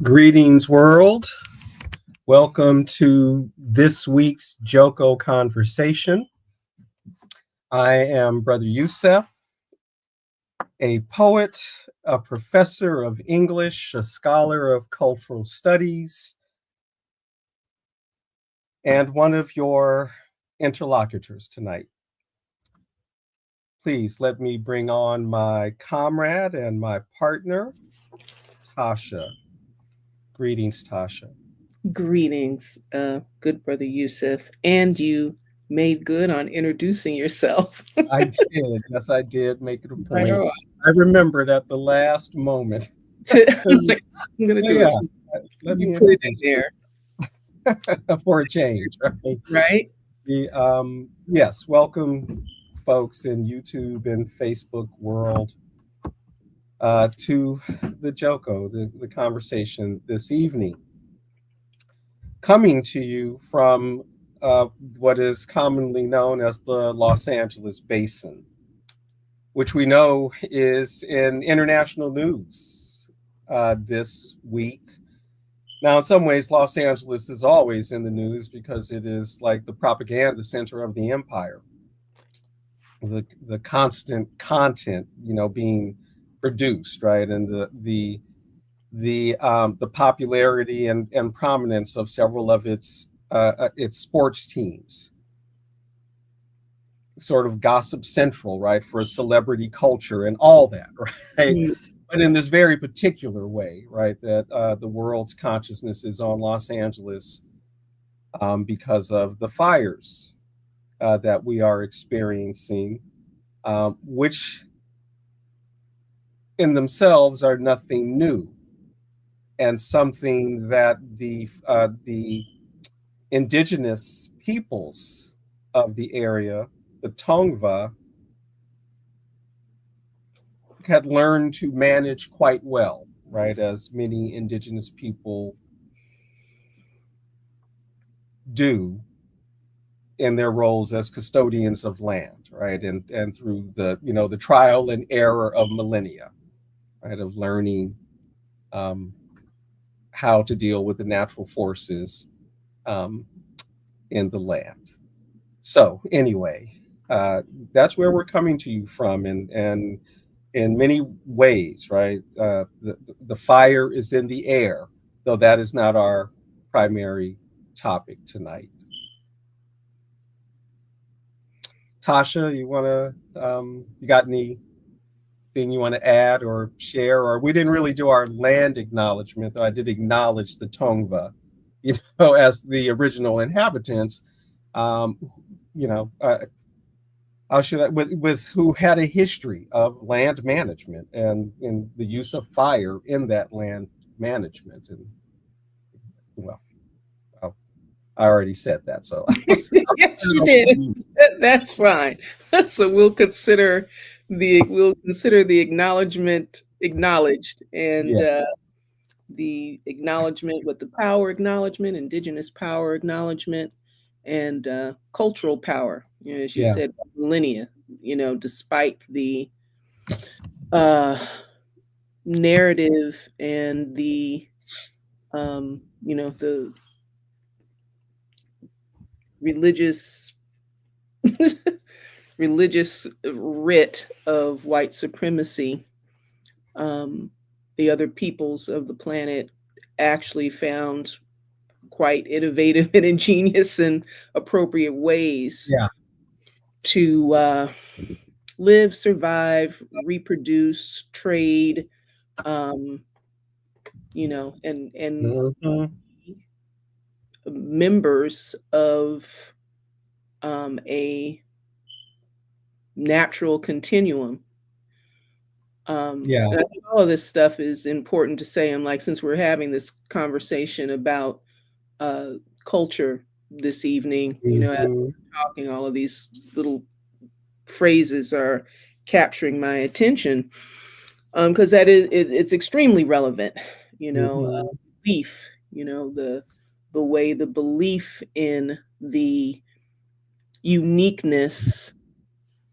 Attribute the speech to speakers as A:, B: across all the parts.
A: Greetings, world. Welcome to this week's Joko Conversation. I am Brother Youssef, a poet, a professor of English, a scholar of cultural studies, and one of your interlocutors tonight. Please let me bring on my comrade and my partner, Tasha. Greetings, Tasha.
B: Greetings, good Brother Youssef. And you made good on introducing yourself.
A: I did. Yes, I did make it a
B: Right
A: point.
B: on.
A: I remembered at the last moment.
B: I'm going to do
A: Yeah,
B: it. So
A: let
B: you
A: me
B: put it in
A: introduce
B: there,
A: for a change, right?
B: right?
A: Yes, welcome folks in YouTube and Facebook world to the Joko, the conversation this evening. Coming to you from what is commonly known as the Los Angeles Basin, which we know is in international news this week. Now, in some ways, Los Angeles is always in the news because it is like the propaganda center of the empire. The constant content, being produced, right, and the popularity and prominence of several of its sports teams, sort of gossip central, right, for celebrity culture and all that, right?
B: Mm.
A: But in this very particular way, right, that the world's consciousness is on Los Angeles because of the fires that we are experiencing, which in themselves are nothing new, and something that the indigenous peoples of the area, the Tongva, had learned to manage quite well, right, as many indigenous people do in their roles as custodians of land, right, and through the trial and error of millennia, right, of learning how to deal with the natural forces um, in the land. So anyway, that's where we're coming to you from, and in many ways, right? The fire is in the air, though that is not our primary topic tonight. Tasha, you got anything you want to add or share? Or we didn't really do our land acknowledgement, though I did acknowledge the Tongva, as the original inhabitants, um, you know, uh, how should I, with who had a history of land management and in the use of fire in that land management. And well, well, I already said that, so
B: Yes, you did. That's fine. So we'll consider the acknowledgement acknowledged, and
A: yeah,
B: the acknowledgement with the power acknowledgement, indigenous power acknowledgement, and cultural power. As you
A: yeah,
B: said, millennia. Despite the uh, narrative and the religious religious writ of white supremacy, um, the other peoples of the planet actually found quite innovative and ingenious and appropriate ways
A: yeah.
B: to live, survive, reproduce, trade, um, and
A: Mhm.
B: members of a natural continuum.
A: Yeah,
B: And I think all of this stuff is important to say. I'm like, since we're having this conversation about uh, culture this evening, as
A: mhm.
B: we're talking, all of these little phrases are capturing my attention, because it's extremely relevant.
A: Mhm.
B: Belief. The way the belief in the uniqueness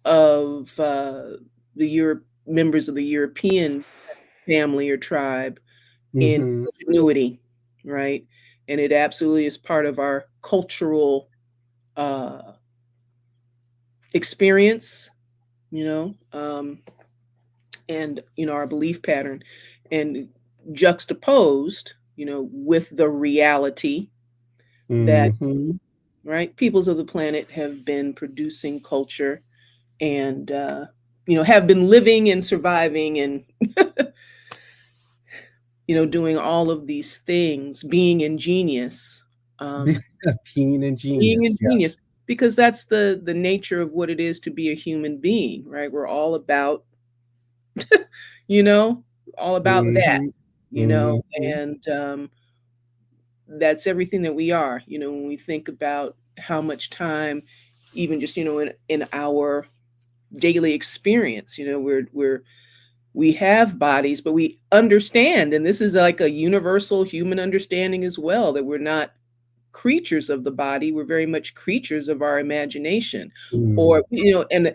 B: of the Europe members of the European family or tribe in
A: Mm-hmm.
B: ingenuity, right? And it absolutely is part of our cultural uh, experience, you know, and our belief pattern, and juxtaposed, with the reality that,
A: Mm-hmm.
B: right, peoples of the planet have been producing culture, and have been living and surviving, and doing all of these things, being ingenious, um,
A: Being
B: being
A: ingenious. Yeah.
B: ingenious, because that's the nature of what it is to be a human being, right? We're all about, you know, all about that,
A: Mm-hmm.
B: you know,
A: Mm-hmm.
B: and that's everything that we are. When we think about how much time, even just in our daily experience, we have bodies, but we understand, and this is like a universal human understanding as well, that we're not creatures of the body. We're very much creatures of our imagination.
A: Mm.
B: Or,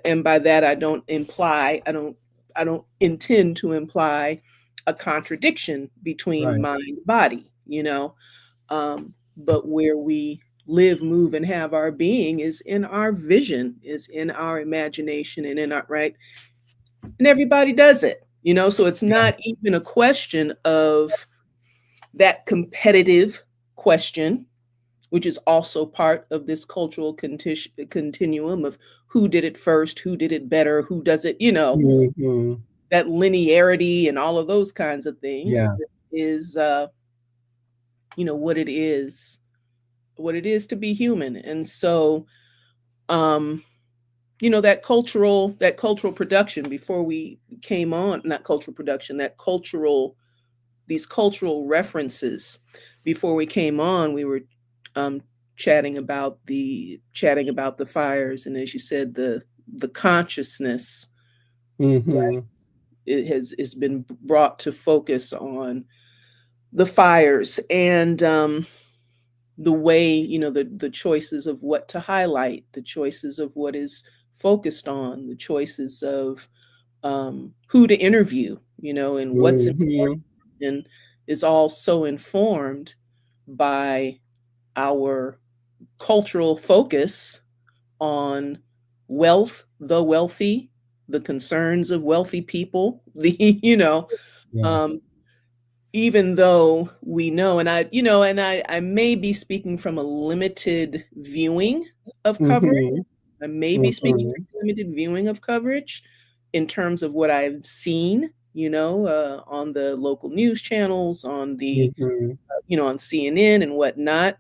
B: and by that I don't intend to imply a contradiction between
A: Right.
B: mind and body, but where we live, move, and have our being is in our vision, is in our imagination, and in our, right, and everybody does it, so it's
A: Yeah.
B: not even a question of that competitive question, which is also part of this cultural continuum of who did it first, who did it better, who does it,
A: Mm-hmm.
B: that linearity and all of those kinds of things
A: Yeah.
B: is, what it is, to be human. And so, um, that cultural production before we came on, not cultural production, these cultural references before we came on, we were um, chatting about the fires, and as you said, the consciousness,
A: Mm-hmm.
B: right, it has been brought to focus on the fires, and the way, the choices of what to highlight, the choices of what is focused on, the choices of who to interview, and what's important,
A: Mm-hmm.
B: and is all so informed by our cultural focus on wealth, the wealthy, the concerns of wealthy people,
A: Yeah.
B: um, even though we know, and I may be speaking from a limited viewing of coverage.
A: Mm-hmm.
B: I may be speaking
A: Mm-hmm.
B: from a limited viewing of coverage in terms of what I've seen, on the local news channels, on the,
A: Mm-hmm.
B: on CNN and whatnot.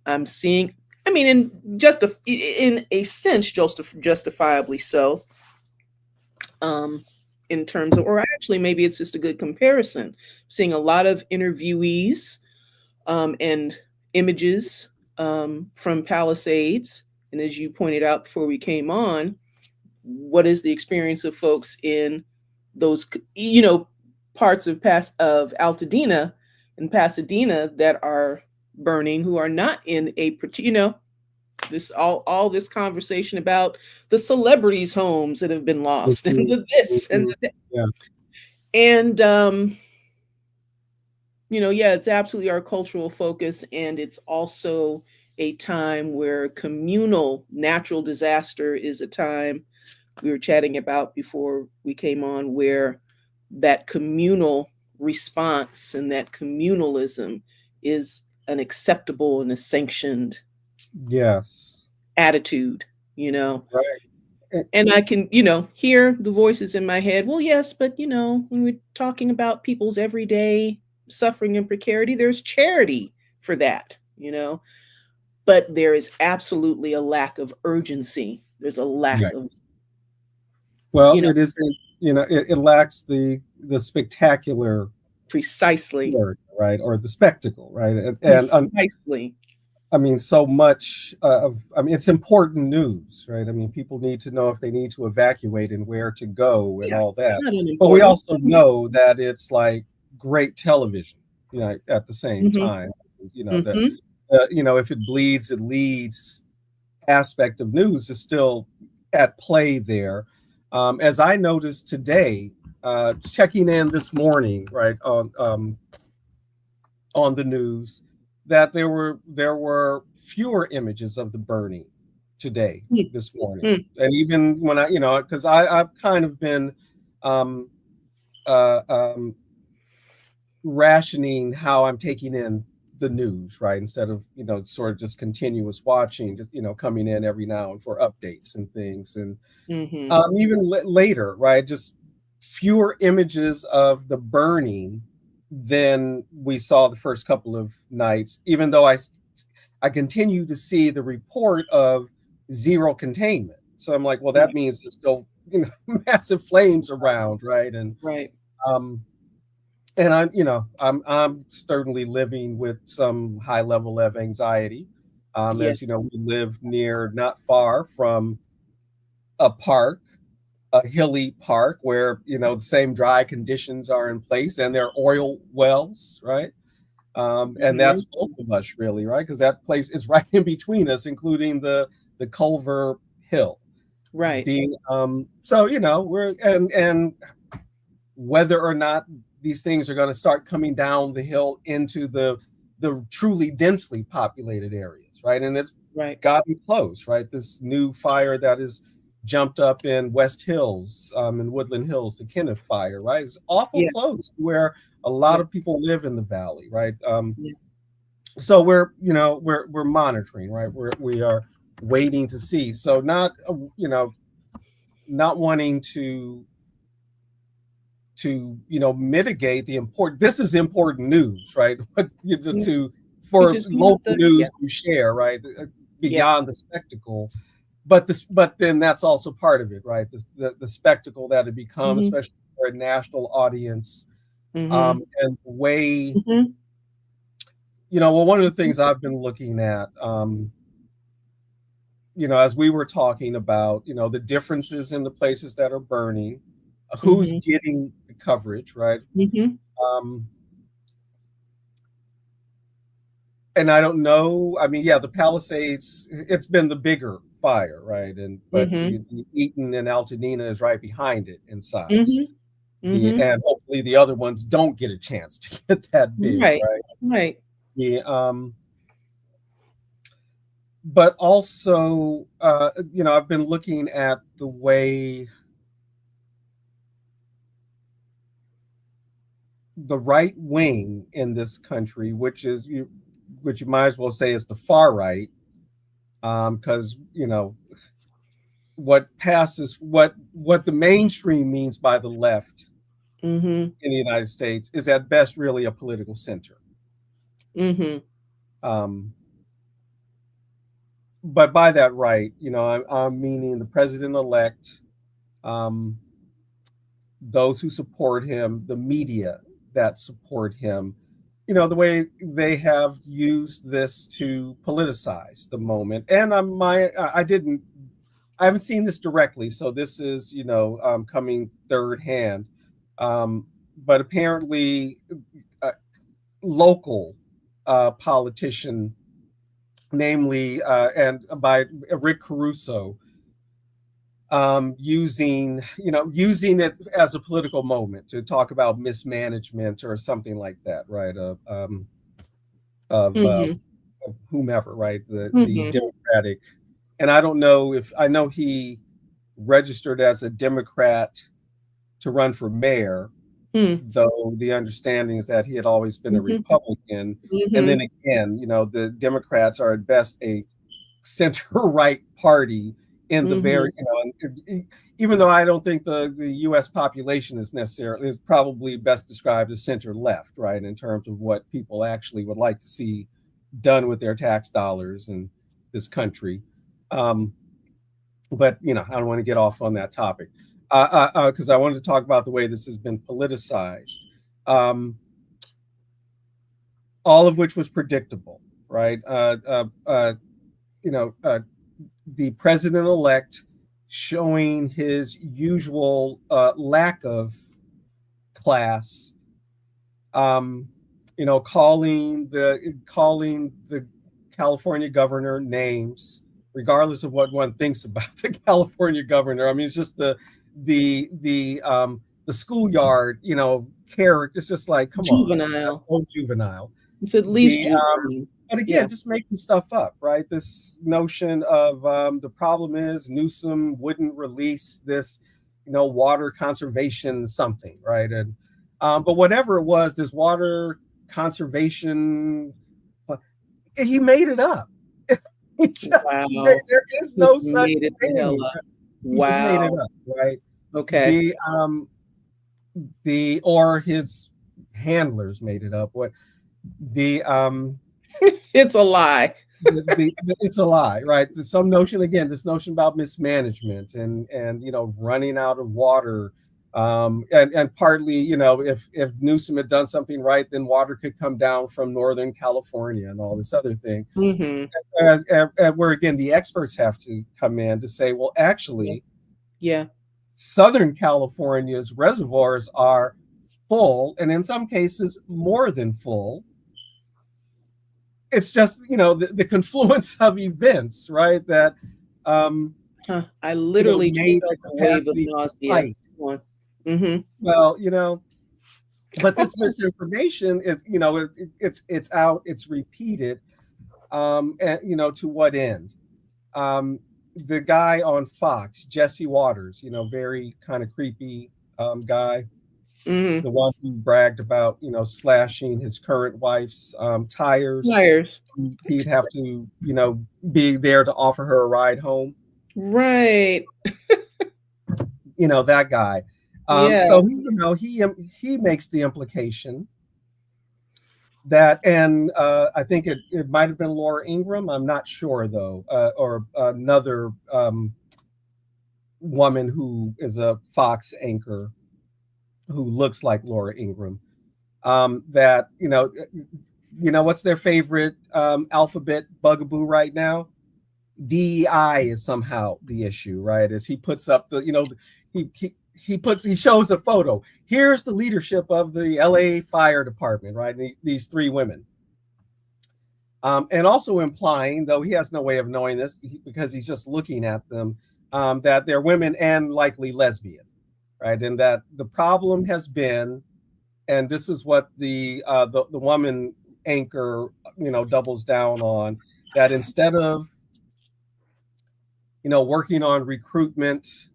B: I'm seeing, I mean, in a sense, justifiably so, um, in terms of, or actually, maybe it's just a good comparison. Seeing a lot of interviewees, and images, from Palisades. And as you pointed out before we came on, what is the experience of folks in those, parts of Altadena and Pasadena that are burning, who are not in a particular, this all this conversation about the celebrities' homes that have been lost, and
A: Mm-hmm.
B: the this and
A: Mm-hmm.
B: the that.
A: Yeah.
B: And yeah, it's absolutely our cultural focus, and it's also a time where communal natural disaster is a time we were chatting about before we came on, where that communal response and that communalism is an acceptable and a sanctioned
A: Yes.
B: attitude, you know.
A: Right. Eh,
B: And I can, hear the voices in my head. Well, yes, but when we're talking about people's everyday suffering and precarity, there's charity for that, But there is absolutely a lack of urgency. There's a lack
A: right.
B: of,
A: Well,
B: you know,
A: it isn't, it lacks the spectacular
B: precisely,
A: word, right? Or the spectacle, right?
B: precisely.
A: I mean, so much I mean, it's important news, right? I mean, people need to know if they need to evacuate and where to go and
B: Yeah,
A: all that.
B: not
A: But we
B: unimportant.
A: also know that it's like great television, at the same
B: Hmm.
A: time, that,
B: Hmm.
A: if it bleeds, it leads aspect of news is still at play there. As I noticed today, checking in this morning, right, on on the news that there were fewer images of the burning today,
B: Mm,
A: this morning.
B: mm,
A: And even when because I've kind of been um, uh, um, rationing how I'm taking in the news, right? Instead of, sort of just continuous watching, just, coming in every now and for updates and things. And
B: mhm.
A: even later, right? Just fewer images of the burning than we saw the first couple of nights, even though I continue to see the report of zero containment. So I'm like, well, that
B: Right,
A: means there's still, massive flames around, right?
B: right.
A: Um, and I'm certainly living with some high level of anxiety.
B: Yeah.
A: As you know, we live near, not far from a park, a hilly park where the same dry conditions are in place, and there are oil wells, right? And that's
B: Mhm.
A: both of us, really, right? Because that place is right in between us, including the Culver Hill.
B: Right.
A: The So we're and whether or not these things are going to start coming down the hill into the truly densely populated areas, right? And it's
B: Right.
A: gotten close, right? This new fire that is jumped up in West Hills, in Woodland Hills, the Kenneth fire, right? It's awful
B: Yeah.
A: close to where a lot
B: Yeah.
A: of people live in the valley, right?
B: Yeah.
A: So we're monitoring, right? We are waiting to see. So not wanting to mitigate the important. This is important news, right? But
B: Yeah.
A: to
B: Which
A: for
B: is not
A: local
B: the yeah.
A: news to share, right?
B: Yeah.
A: Beyond the spectacle, but then that's also part of it, right? The spectacle that it becomes,
B: Mhm.
A: especially for a national audience,
B: Mhm.
A: and the way,
B: Mhm.
A: well, one of the
B: Mhm.
A: things I've been looking at, as we were talking about, the differences in the places that are burning, who's
B: Mhm.
A: getting the coverage, right?
B: Mhm.
A: Um, and I don't know. I mean, yeah, the Palisades, it's been the bigger fire, right? But
B: Mhm.
A: the Eaton and Altanina is right behind it in size.
B: Mhm. Mhm.
A: And hopefully the other ones don't get a chance to get that big,
B: Right.
A: right?
B: Right.
A: The But also, I've been looking at the way the right wing in this country, which you might as well say is the far right, because what the mainstream means by the left
B: Mhm.
A: in the United States is at best really a political center.
B: Mhm.
A: Um, but by that right, I'm meaning the president elect, um, those who support him, the media that support him, the way they have used this to politicize the moment. And I haven't seen this directly, so this is coming third hand. But apparently, a local politician, namely, and by Rick Caruso, using it as a political moment to talk about mismanagement or something like that, right? Of
B: Mhm.
A: whomever, right? The
B: Mhm.
A: Democratic, and I don't know if I know he registered as a Democrat to run for mayor,
B: Mm.
A: though the understanding is that he had always been a
B: Mhm.
A: Republican. And then
B: Mhm.
A: again, the Democrats are at best a center right party in the very,
B: Mhm.
A: even though I don't think the US population is probably best described as center left, right, in terms of what people actually would like to see done with their tax dollars in this country. Um, but I don't want to get off on that topic, because I wanted to talk about the way this has been politicized, um, all of which was predictable, right? You know, the president elect showing his usual lack of class, um, calling the California governor names, regardless of what one thinks about the California governor. I mean, it's just the schoolyard, character. It's just like, come on,
B: Juvenile.
A: so juvenile.
B: It's at least
A: The
B: June.
A: but
B: Yeah.
A: again, just making stuff up, right? This notion of the problem is Newsom wouldn't release this, water conservation something, right? And but whatever it was, this water conservation, uh, he made it up. He just made,
B: Wow.
A: there is no
B: Just
A: such
B: made it the hell
A: thing.
B: up.
A: He just made it
B: Wow.
A: up, right?
B: Okay.
A: The or his handlers made it up. What the
B: It's a lie.
A: it's a lie, right? There's some notion, again, this notion about mismanagement and running out of water, and partly, if Newsom had done something right, then water could come down from Northern California and all this other thing.
B: Mm-hmm.
A: Where again the experts have to come in to say, well,
B: Yeah.
A: actually,
B: Yeah.
A: Southern California's reservoirs are full, and in some cases more than full. It's just the confluence of events, right? That
B: Huh. I literally just
A: made the
B: felt a wave of
A: capacity
B: nausea.
A: tight.
B: One. Mm-hmm.
A: Well, but this misinformation is, it's out, it's repeated, and to what end? The guy on Fox, Jesse Waters, very kind of creepy guy,
B: Mm-hmm.
A: the one who bragged about slashing his current wife's tires.
B: Tires.
A: He'd have to be there to offer her a ride home.
B: Right.
A: That guy.
B: Yeah.
A: So he makes the implication that, and I think it might have been Laura Ingraham. I'm not sure though, or another woman who is a Fox anchor who looks like Laura Ingraham. That what's their favorite alphabet bugaboo right now? DEI is somehow the issue, right? As he puts up he shows a photo. Here's the leadership of the LA Fire Department, right? These three women. And also implying, though he has no way of knowing this because he's just looking at them, that they're women and likely lesbian, right? And that the problem has been, and this is what the woman anchor doubles down on, that instead of working on recruitment,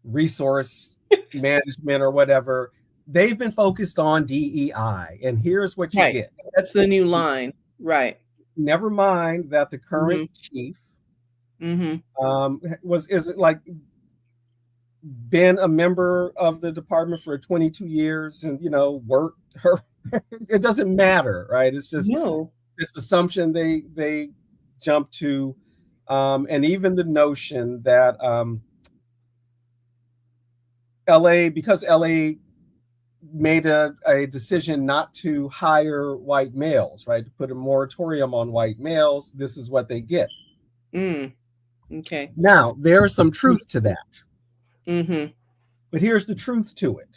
A: resource management, or whatever, they've been focused on DEI. And here's what you
B: Right.
A: get.
B: That's the new line. Right.
A: Never mind that the current chief is it like been a member of the department for 22 years and worked her. It doesn't matter, right? It's just this assumption they jump to, and even the notion that because LA made a decision not to hire white males, right? To put a moratorium on white males, this is what they get.
B: Okay.
A: Now, there is some truth to that.
B: Mm-hmm.
A: But here's the truth to it.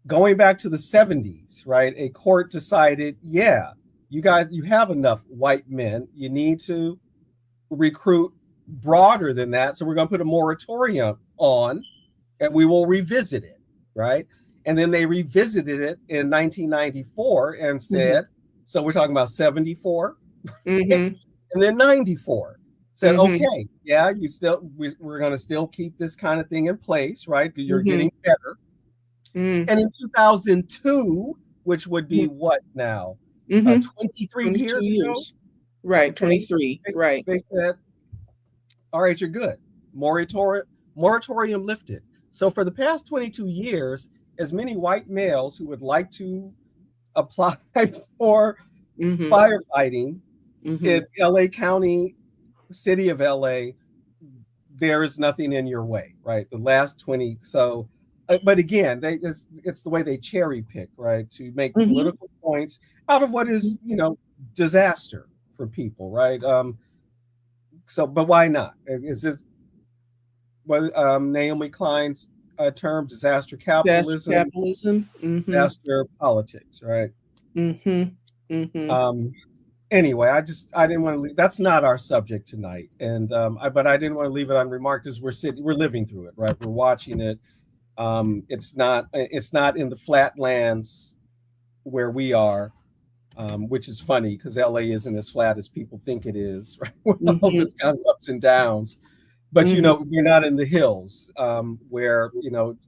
A: Going back to the 70s, right? A court decided, yeah, you guys, you have enough white men. You need to recruit broader than that. So we're going to put a moratorium on, and we will revisit it, right? And then they revisited it in 1994 and said, so we're talking about 74, and then 94. Said, okay, yeah, we're going to still keep this kind of thing in place, right? You're getting better. And in 2002, which would be what now? 23 years ago?
B: Right,
A: okay.
B: 23, right.
A: They said, all right, you're good. Moratorium lifted. So for the past 22 years, as many white males who would like to apply for firefighting in LA County, city of LA, there is nothing in your way, right? The last 20. So, but again, it's the way they cherry pick, right? To make political points out of what is, disaster for people, right? So, but why not? Is this what Naomi Klein's term, disaster capitalism? Disaster politics, right? Anyway, I didn't want to leave. That's not our subject tonight, and but I didn't want to leave it unremarked because we're living through it, right? We're watching it. It's not in the flatlands where we are, which is funny because LA isn't as flat as people think it is, right? With all
B: Mhm.
A: this kind of ups and downs. But
B: Mhm.
A: we're not in the hills, where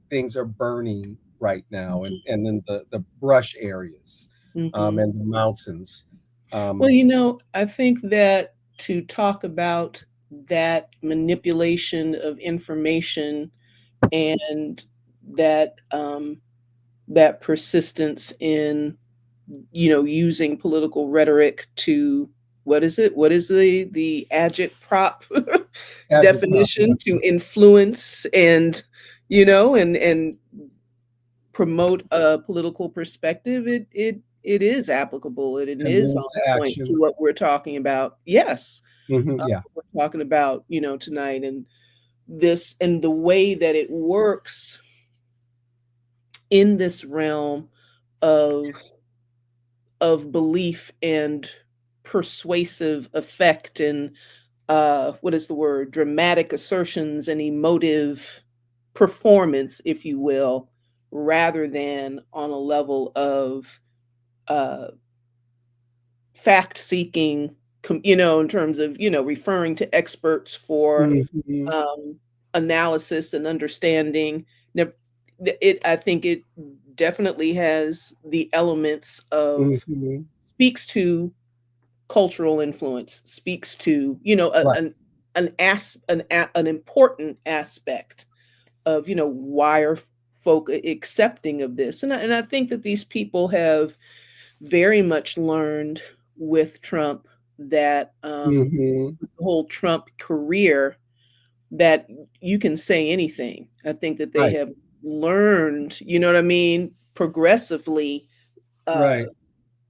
A: things are burning right now, and
B: Mhm.
A: in the brush areas,
B: Mhm.
A: and the mountains.
B: Well,
A: Um,
B: I think that to talk about that manipulation of information and that that persistence in using political rhetoric to, what is it? What is the agitprop
A: agitprop,
B: definition? To influence and and promote a political perspective. It is applicable, and it
A: and
B: is
A: move
B: on
A: to
B: point to
A: action.
B: what we're talking about. Yes,
A: Yeah.
B: what we're talking about, tonight, and this, and the way that it works in this realm of belief and persuasive effect, and what is the word, dramatic assertions and emotive performance, if you will, rather than on a level of uh, fact seeking, in terms of referring to experts for
A: Hmm.
B: analysis and understanding. Now, I think it definitely has the elements of,
A: Hmm.
B: speaks to cultural influence, speaks to
A: Right.
B: an important aspect of why are folk accepting of this, and I think that these people have very much learned with Trump that
A: Hmm.
B: the whole Trump career, that you can say anything. I think that they
A: Right.
B: have learned, you know what I mean, progressively, uh,
A: Right.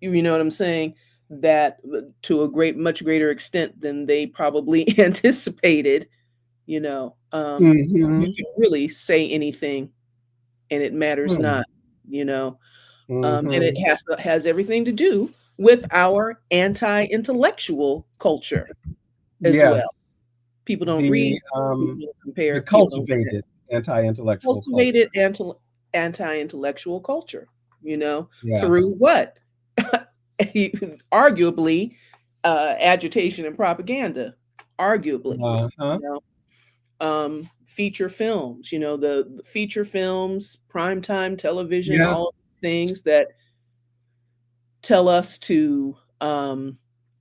B: you know what I'm saying, that to a much greater extent than they probably anticipated, you
A: Hmm.
B: can really say anything and it matters
A: Hmm.
B: not, you know. And it
A: Hmm.
B: has everything to do with our anti-intellectual culture as well.
A: Yes.
B: People don't
A: The
B: read, compare, people don't connect.
A: cultivated anti-intellectual culture.
B: Cultivated anti-intellectual culture,
A: Yeah.
B: through what? Arguably, agitation and propaganda, arguably,
A: Uh-huh.
B: you know, feature films, the feature films, primetime television,
A: Yeah.
B: all of these things that tell us to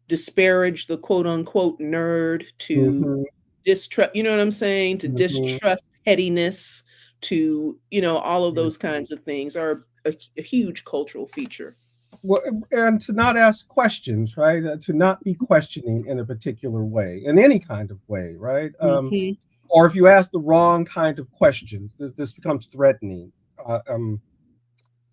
B: disparage the quote unquote nerd, to
A: Hmm.
B: distrust, you know what I'm saying, to
A: Hmm.
B: distrust pettiness, to all of those kinds of things are a huge cultural feature.
A: Well, and to not ask questions, right? To not be questioning in a particular way, in any kind of way, right?
B: Hmm.
A: Or if you ask the wrong kind of questions, this becomes threatening.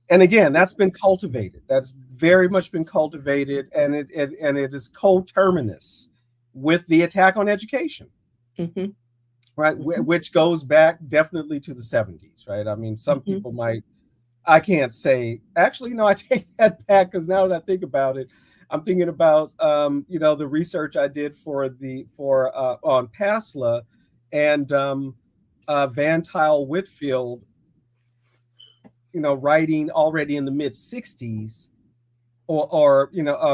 A: And again, that's been cultivated. That's very much been cultivated, and it is coterminous with the attack on education,
B: Hmm.
A: right?
B: Hmm.
A: Which goes back definitely to the 70s, right? I mean, some
B: Hmm.
A: people might. I can't say. Actually, no, I take that back because now that I think about it, I'm thinking about the research I did for on PASLA, and Van Tile Whitfield, writing already in the mid 60s, or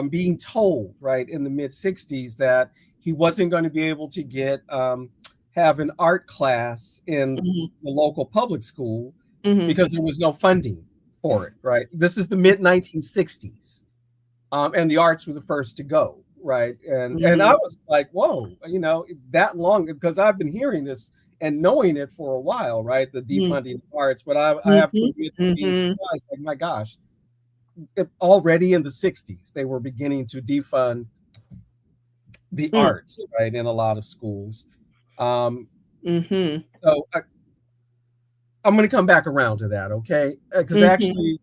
A: being told right in the mid 60s that he wasn't going to be able to have an art class in
B: Hmm.
A: the local public school
B: Hmm.
A: because there was no funding for it, right? This is the mid 1960s, and the arts were the first to go, right? And I
B: Hmm.
A: was like, whoa, that long, because I've been hearing this and knowing it for a while, right? The
B: Hmm.
A: defunding of arts, but I have to
B: Hmm.
A: admit to being
B: Hmm.
A: surprised, like, my gosh, already in the 60s they were beginning to defund the arts, right, in a lot of schools. um,
B: Hmm.
A: so I'm going to come back around to that, okay? Because
B: Hmm.
A: actually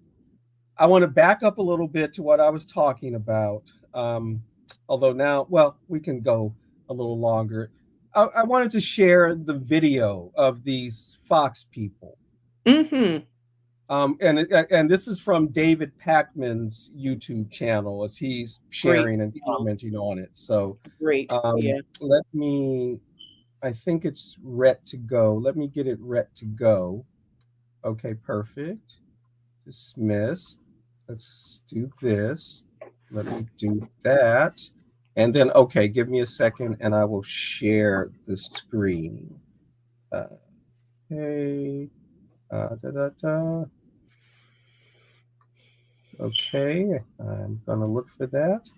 A: I want to back up a little bit to what I was talking about. um, Although now, well, we can go a little longer. I wanted to share the video of these Fox people.
B: Hmm.
A: And this is from David Pakman's YouTube channel as he's
B: Great
A: sharing and
B: channel.
A: commenting on it. So
B: Great. Yeah.
A: let me, I think it's ret to go. Let me get it ret to go. Okay, perfect. Dismiss. Let's do this. Let me do that. And then, okay, give me a second and I will share the screen. Okay. Da, da, da. Okay, I'm gonna look for that.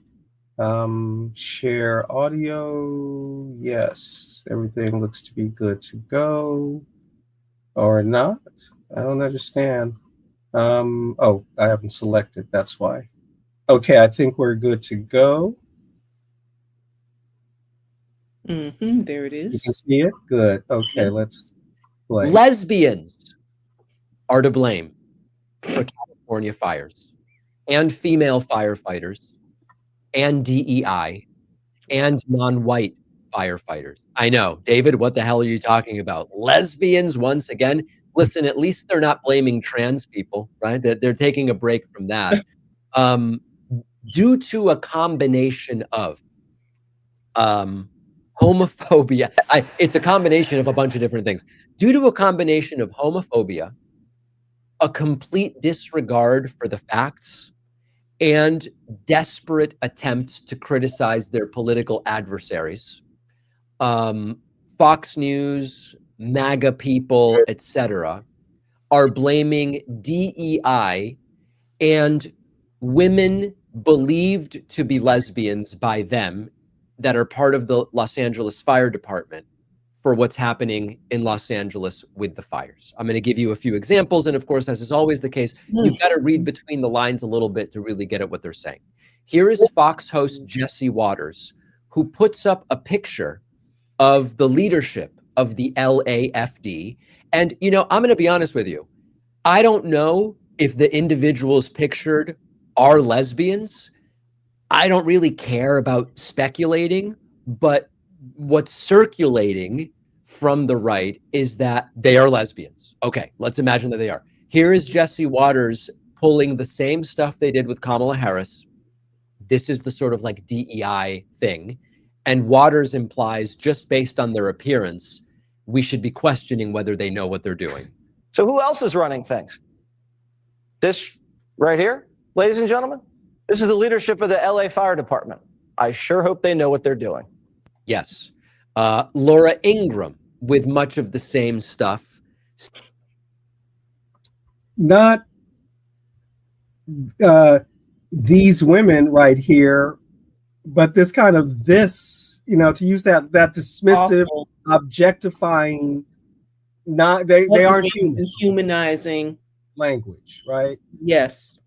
A: Share audio. Yes, everything looks to be good to go. Or not. I don't understand. Oh, I haven't selected, that's why. Okay, I think we're good to go.
B: There it
A: You
B: is.
A: can see it? Good. Okay,
B: Yes.
A: let's play.
C: Lesbians are to blame for California fires, and female firefighters, and DEI, and non-white firefighters. I know, David, what the hell are you talking about? Lesbians, once again? Listen, at least they're not blaming trans people, right? They're taking a break from that. Due to a combination of homophobia, it's a combination of a bunch of different things. Due to a combination of homophobia, a complete disregard for the facts, and desperate attempts to criticize their political adversaries, Fox News, MAGA people, etc., are blaming DEI and women believed to be lesbians by them that are part of the Los Angeles Fire Department for what's happening in Los Angeles with the fires. I'm going to give you a few examples. And of course, as is always the case, you've got to read between the lines a little bit to really get at what they're saying. Here is Fox host Jesse Waters, who puts up a picture of the leadership of the LAFD. And, you know, I'm going to be honest with you. I don't know if the individuals pictured are lesbians. I don't really care about speculating, but what's circulating from the right is that they are lesbians. Okay, let's imagine that they are. Here is Jesse Waters pulling the same stuff they did with Kamala Harris. This is the sort of like DEI thing. And Waters implies, just based on their appearance, we should be questioning whether they know what they're doing.
D: So who else is running things? This right here, ladies and gentlemen, this is the leadership of the LA Fire Department. I sure hope they know what they're doing.
C: Yes. Laura Ingraham with much of the same stuff.
A: Not these women right here, but this kind of you know, to use that dismissive, objectifying, not they aren't human.
B: Humanizing
A: Language, right?
B: Yes.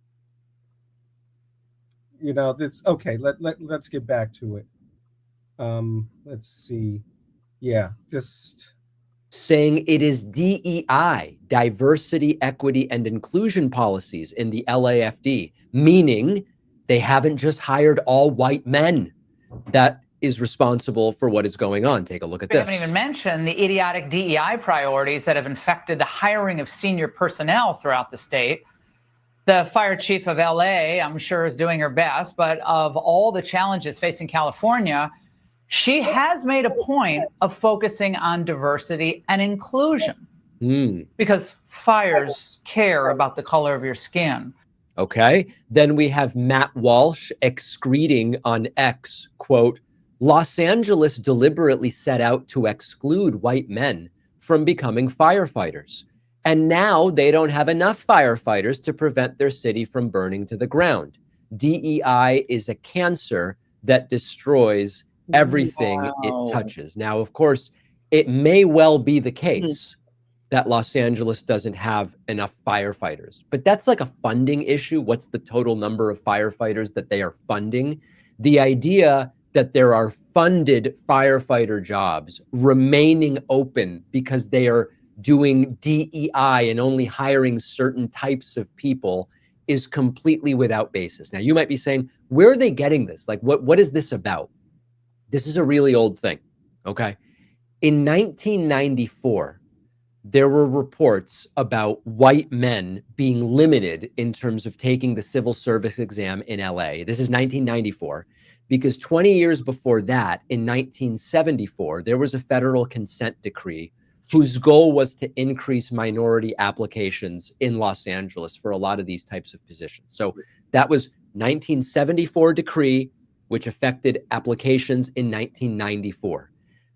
A: You know, that's okay. Let's get back to it. Let's see. Yeah, just
C: saying it is DEI, diversity, equity, and inclusion policies in the LAFD, meaning they haven't just hired all white men that is responsible for what is going on. Take a look at this.
E: We haven't even mentioned the idiotic DEI priorities that have infected the hiring of senior personnel throughout the state. The fire chief of LA, I'm sure, is doing her best, but of all the challenges facing California, she has made a point of focusing on diversity and inclusion because fires care about the color of your skin.
C: Okay. Then we have Matt Walsh excreting on X, quote, Los Angeles deliberately set out to exclude white men from becoming firefighters. And now they don't have enough firefighters to prevent their city from burning to the ground. DEI is a cancer that destroys everything it touches. Now, of course, it may well be the case that Los Angeles doesn't have enough firefighters, but that's like a funding issue. What's the total number of firefighters that they are funding? The idea that there are funded firefighter jobs remaining open because they are doing DEI and only hiring certain types of people is completely without basis. Now, you might be saying, where are they getting this? Like, what is this about? This is a really old thing, okay? In 1994, there were reports about white men being limited in terms of taking the civil service exam in LA. This is 1994, because 20 years before that, in 1974, there was a federal consent decree whose goal was to increase minority applications in Los Angeles for a lot of these types of positions. So that was 1974 decree, which affected applications in 1994.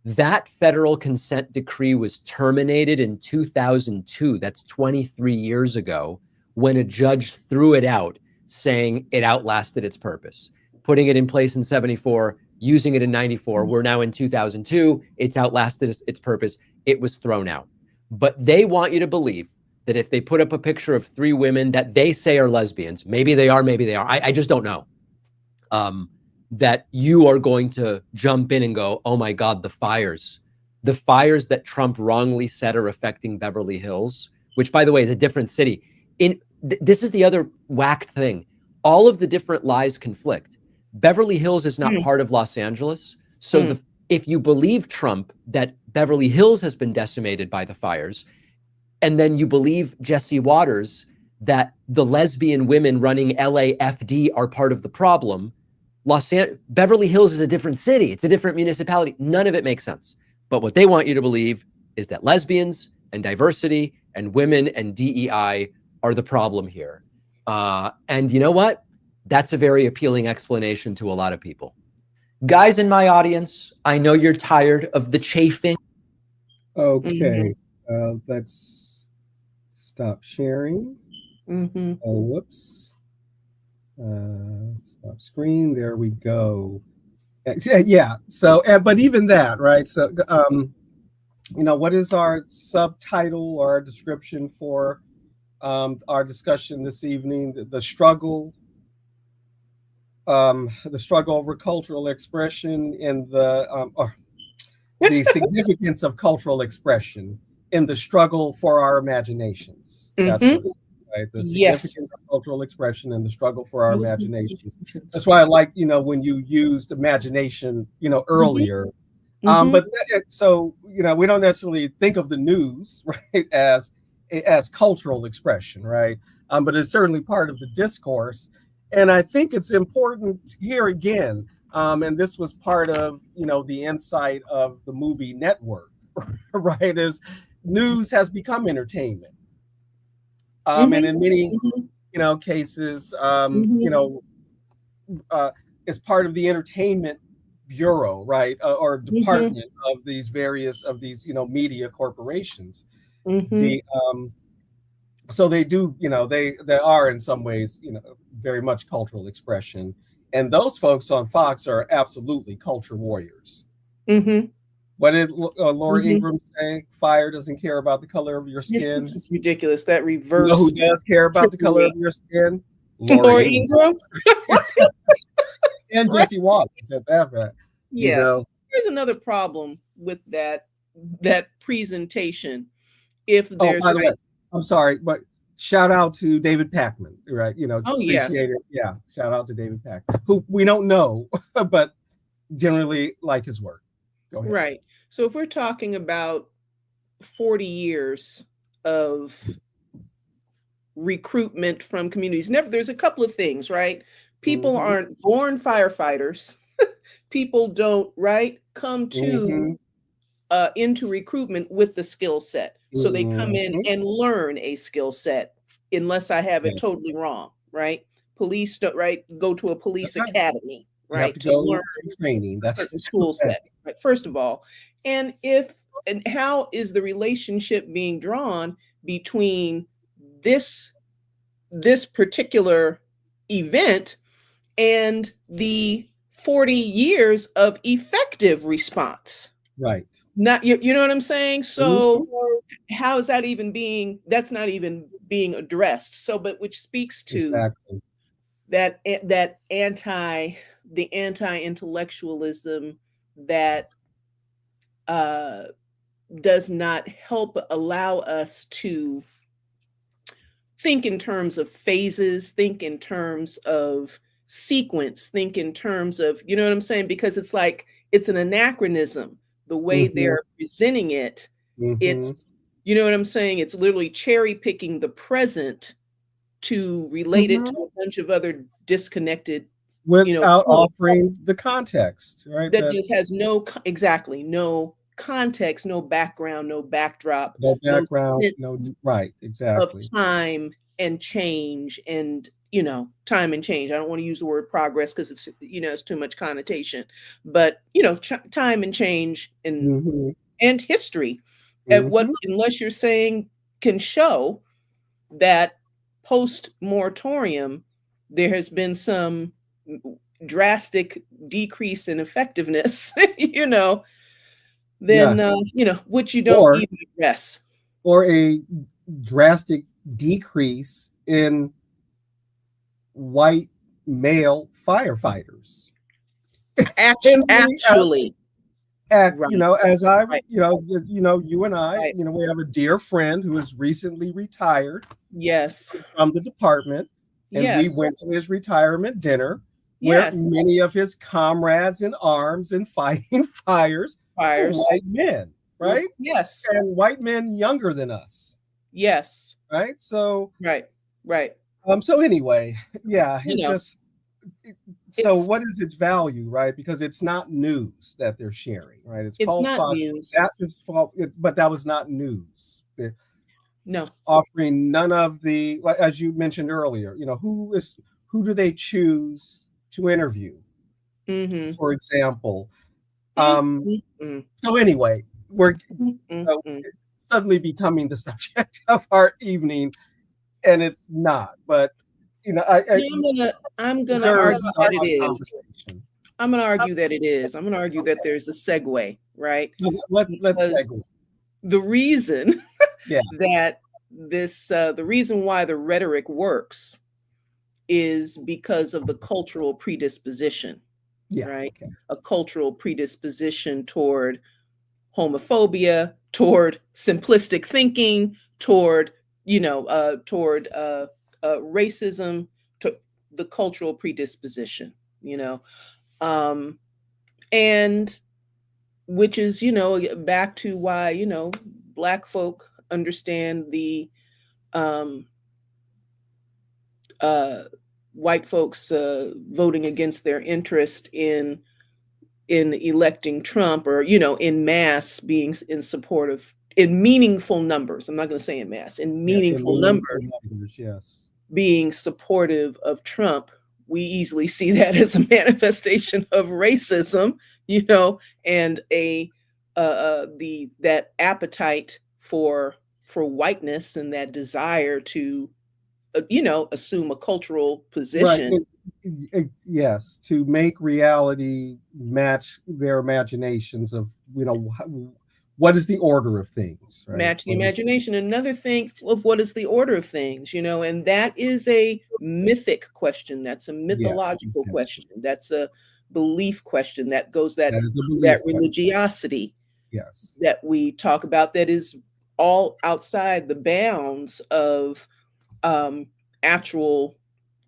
C: That federal consent decree was terminated in 2002. That's 23 years ago, when a judge threw it out, saying it outlasted its purpose. Putting it in place in 74, using it in 94. We're now in 2002. It's outlasted its purpose. It was thrown out. But they want you to believe that if they put up a picture of three women that they say are lesbians, maybe they are, maybe they are, I just don't know, that you are going to jump in and go, oh my God, the fires that Trump wrongly said are affecting Beverly Hills, which, by the way, is a different city. This is the other whacked thing. All of the different lies conflict. Beverly Hills is not part of Los Angeles. So if you believe Trump that Beverly Hills has been decimated by the fires, and then you believe Jesse Waters that the lesbian women running LAFD are part of the problem, Beverly Hills is a different city. It's a different municipality. None of it makes sense. But what they want you to believe is that lesbians and diversity and women and DEI are the problem here. And you know what? That's a very appealing explanation to a lot of people. Guys in my audience, I know you're tired of the chafing.
A: Okay, let's stop sharing. Oh, whoops. Stop screen. There we go. Yeah. So, but even that, right? So, what is our subtitle or our description for our discussion this evening? The struggle over cultural expression and the significance of cultural expression in the struggle for our imaginations. That's what it is, right? The significance of cultural expression and the struggle for our imaginations. That's why I like, when you used imagination, earlier. But so, we don't necessarily think of the news, right, as cultural expression, right? But it's certainly part of the discourse. And I think it's important here again, and this was part of, the insight of the movie Network, right, is news has become entertainment. And in many, cases, it's part of the entertainment bureau, right, or department of these various, media corporations. So they do, they are in some ways, very much cultural expression. And those folks on Fox are absolutely culture warriors. What did Laura Ingraham say? Fire doesn't care about the color of your skin.
B: This is ridiculous. That reverse.
A: Who does care about the color of your skin?
B: Laura Ingraham.
A: And Jesse Waters at that fact.
B: Yes. There's another problem with that presentation. If there's
A: by the way, I'm sorry, but shout out to David Pakman, right?
B: Appreciate
A: it. Yeah, shout out to David Pakman, who we don't know, but generally like his work. Go ahead.
B: Right. So if we're talking about 40 years of recruitment from communities, there's a couple of things, right? People aren't born firefighters. People don't, come to into recruitment with the skill set. So they come in and learn a skill set, unless I have it totally wrong, right? Police don't, go to a police academy, right? To learn
A: training. That's
B: certain tool set, right? First of all. And how is the relationship being drawn between this particular event and the 40 years of effective response?
A: Right.
B: Not, you know what I'm saying? So how is that that's not even being addressed. So, but which speaks to that anti-intellectualism that does not allow us to think in terms of phases, think in terms of sequence, think in terms of, you know what I'm saying? Because it's like, it's an anachronism. The way they're presenting it, it's, you know what I'm saying? It's literally cherry picking the present to relate it to a bunch of other disconnected,
A: without offering the context, right?
B: That just has no context, no background, no backdrop,
A: No
B: no
A: background,
B: sense
A: no, right,
B: of
A: exactly.
B: time and change, and time and change. I don't want to use the word progress because it's too much connotation, but time and change
A: Hmm.
B: and history. And what,
A: Hmm.
B: unless you're saying, can show that post moratorium there has been some drastic decrease in effectiveness, then
A: Yeah,
B: which you don't
A: or
B: even address.
A: a drastic decrease in white male firefighters. And we,
B: Actually, right,
A: as I,
B: right,
A: you and I,
B: right.
A: we have a dear friend who is recently retired
B: Yes,
A: from the department, and we
B: yes,
A: went to his retirement dinner where
B: yes.
A: many of his comrades in arms and fighting fires were
B: Fires.
A: white men, right?
B: Yes,
A: And white men younger than us,
B: yes,
A: right? So,
B: right, right.
A: so anyway, yeah,
B: You know,
A: so
B: it's
A: what is its value, right? Because it's not news that they're sharing, right? It's
B: it's
A: called
B: not
A: Fox.
B: news.
A: That is but that was not news. They're
B: No.
A: offering none of the, like, as you mentioned earlier, who do they choose to interview,
B: Mm-hmm.
A: for example.
B: Mm-hmm.
A: So anyway, we're uh,
B: Mm-hmm.
A: suddenly becoming the subject of our evening, and it's not. But I
B: I'm gonna
A: deserves
B: argue that it
A: a
B: is.
A: conversation.
B: I'm gonna argue that it is. I'm gonna argue that there's a segue, right?
A: Let's
B: Because
A: segue.
B: the reason
A: Yeah.
B: that the reason why the rhetoric works is because of the cultural predisposition,
A: Yeah.
B: right?
A: Okay.
B: A cultural predisposition toward homophobia, toward simplistic thinking, toward racism, to the cultural predisposition, you know, um, and which is back to why Black folk understand the um, uh, white folks voting against their interest in electing Trump, or in mass being in support of, in meaningful numbers. I'm not going to say in mass, in
A: Yeah. In
B: meaningful
A: meaningful
B: numbers
A: numbers, yes.
B: being supportive of Trump. We easily see that as a manifestation of racism, and the that appetite for whiteness, and that desire to assume a cultural
A: Right.
B: position.
A: Yes, to make reality match their imaginations of, what is the order of things, right?
B: Match the imagination. Another thing of what is the order of things, and that is a mythic question. That's a
A: Yes,
B: mythological
A: exactly.
B: question. That's a belief question that goes
A: That is a
B: that
A: belief question.
B: religiosity
A: Yes.
B: that we talk about, that is all outside the bounds of um, actual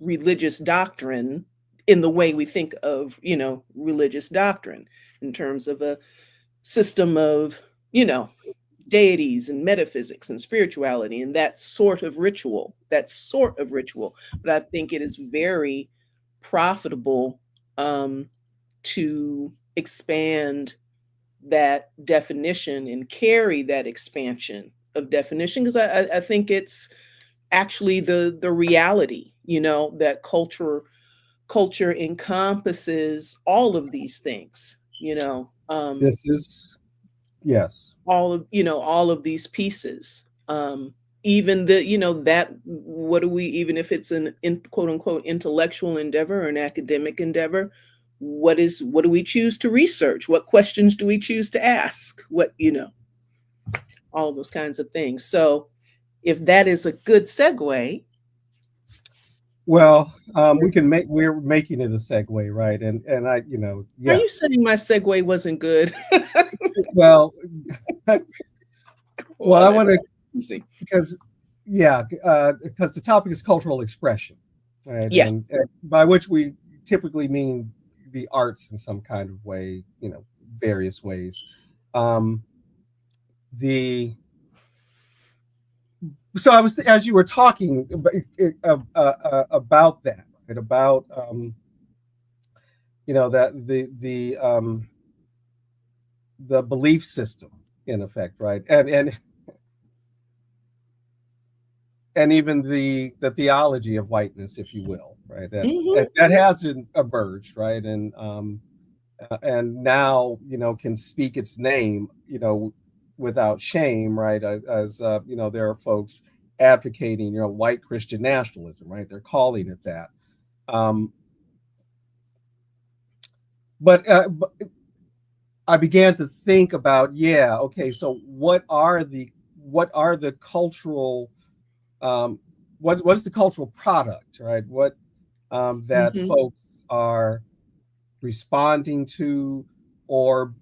B: religious doctrine, in the way we think of religious doctrine, in terms of a system of you know deities and metaphysics and spirituality, and that sort of ritual. But I think it is very profitable um, to expand that definition and carry that expansion of definition, because I think it's actually the reality, that culture encompasses all of these things,
A: This is, yes.
B: all of these pieces, even the that what do we, even if it's an quote unquote intellectual endeavor or an academic endeavor, what do we choose to research, what questions do we choose to ask, all of those kinds of things. So if that is a good segue.
A: Well, we're making it a segue, right? And I,
B: Are
A: yeah.
B: you saying my segue wasn't good?
A: Well, well,
B: Well,
A: I
B: that's
A: want to,
B: easy.
A: because, yeah, because the topic is cultural expression, right?
B: Yeah.
A: And by which we typically mean the arts in some kind of way, various ways. Um, the So I was, as you were talking about that, and about that the the belief system, in effect, right? And even the theology of whiteness, if you will, right? That hasn't emerged, right? And now, can speak its name, without shame, right? As there are folks advocating, white Christian nationalism, right? They're calling it that. But I began to think about, okay, so what are the cultural, what's the cultural product, right? What that folks are responding to, or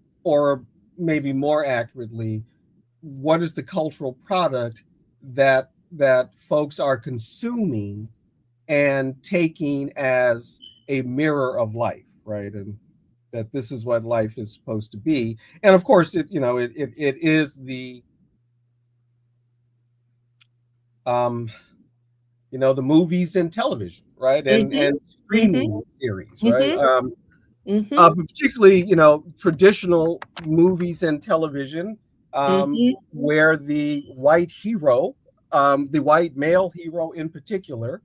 A: maybe more accurately, what is the cultural product that folks are consuming and taking as a mirror of life, right? And that this is what life is supposed to be. And of course, it is the the movies and television, right? And streaming series, right? Particularly, traditional movies and television, where the white hero, the white male hero in particular,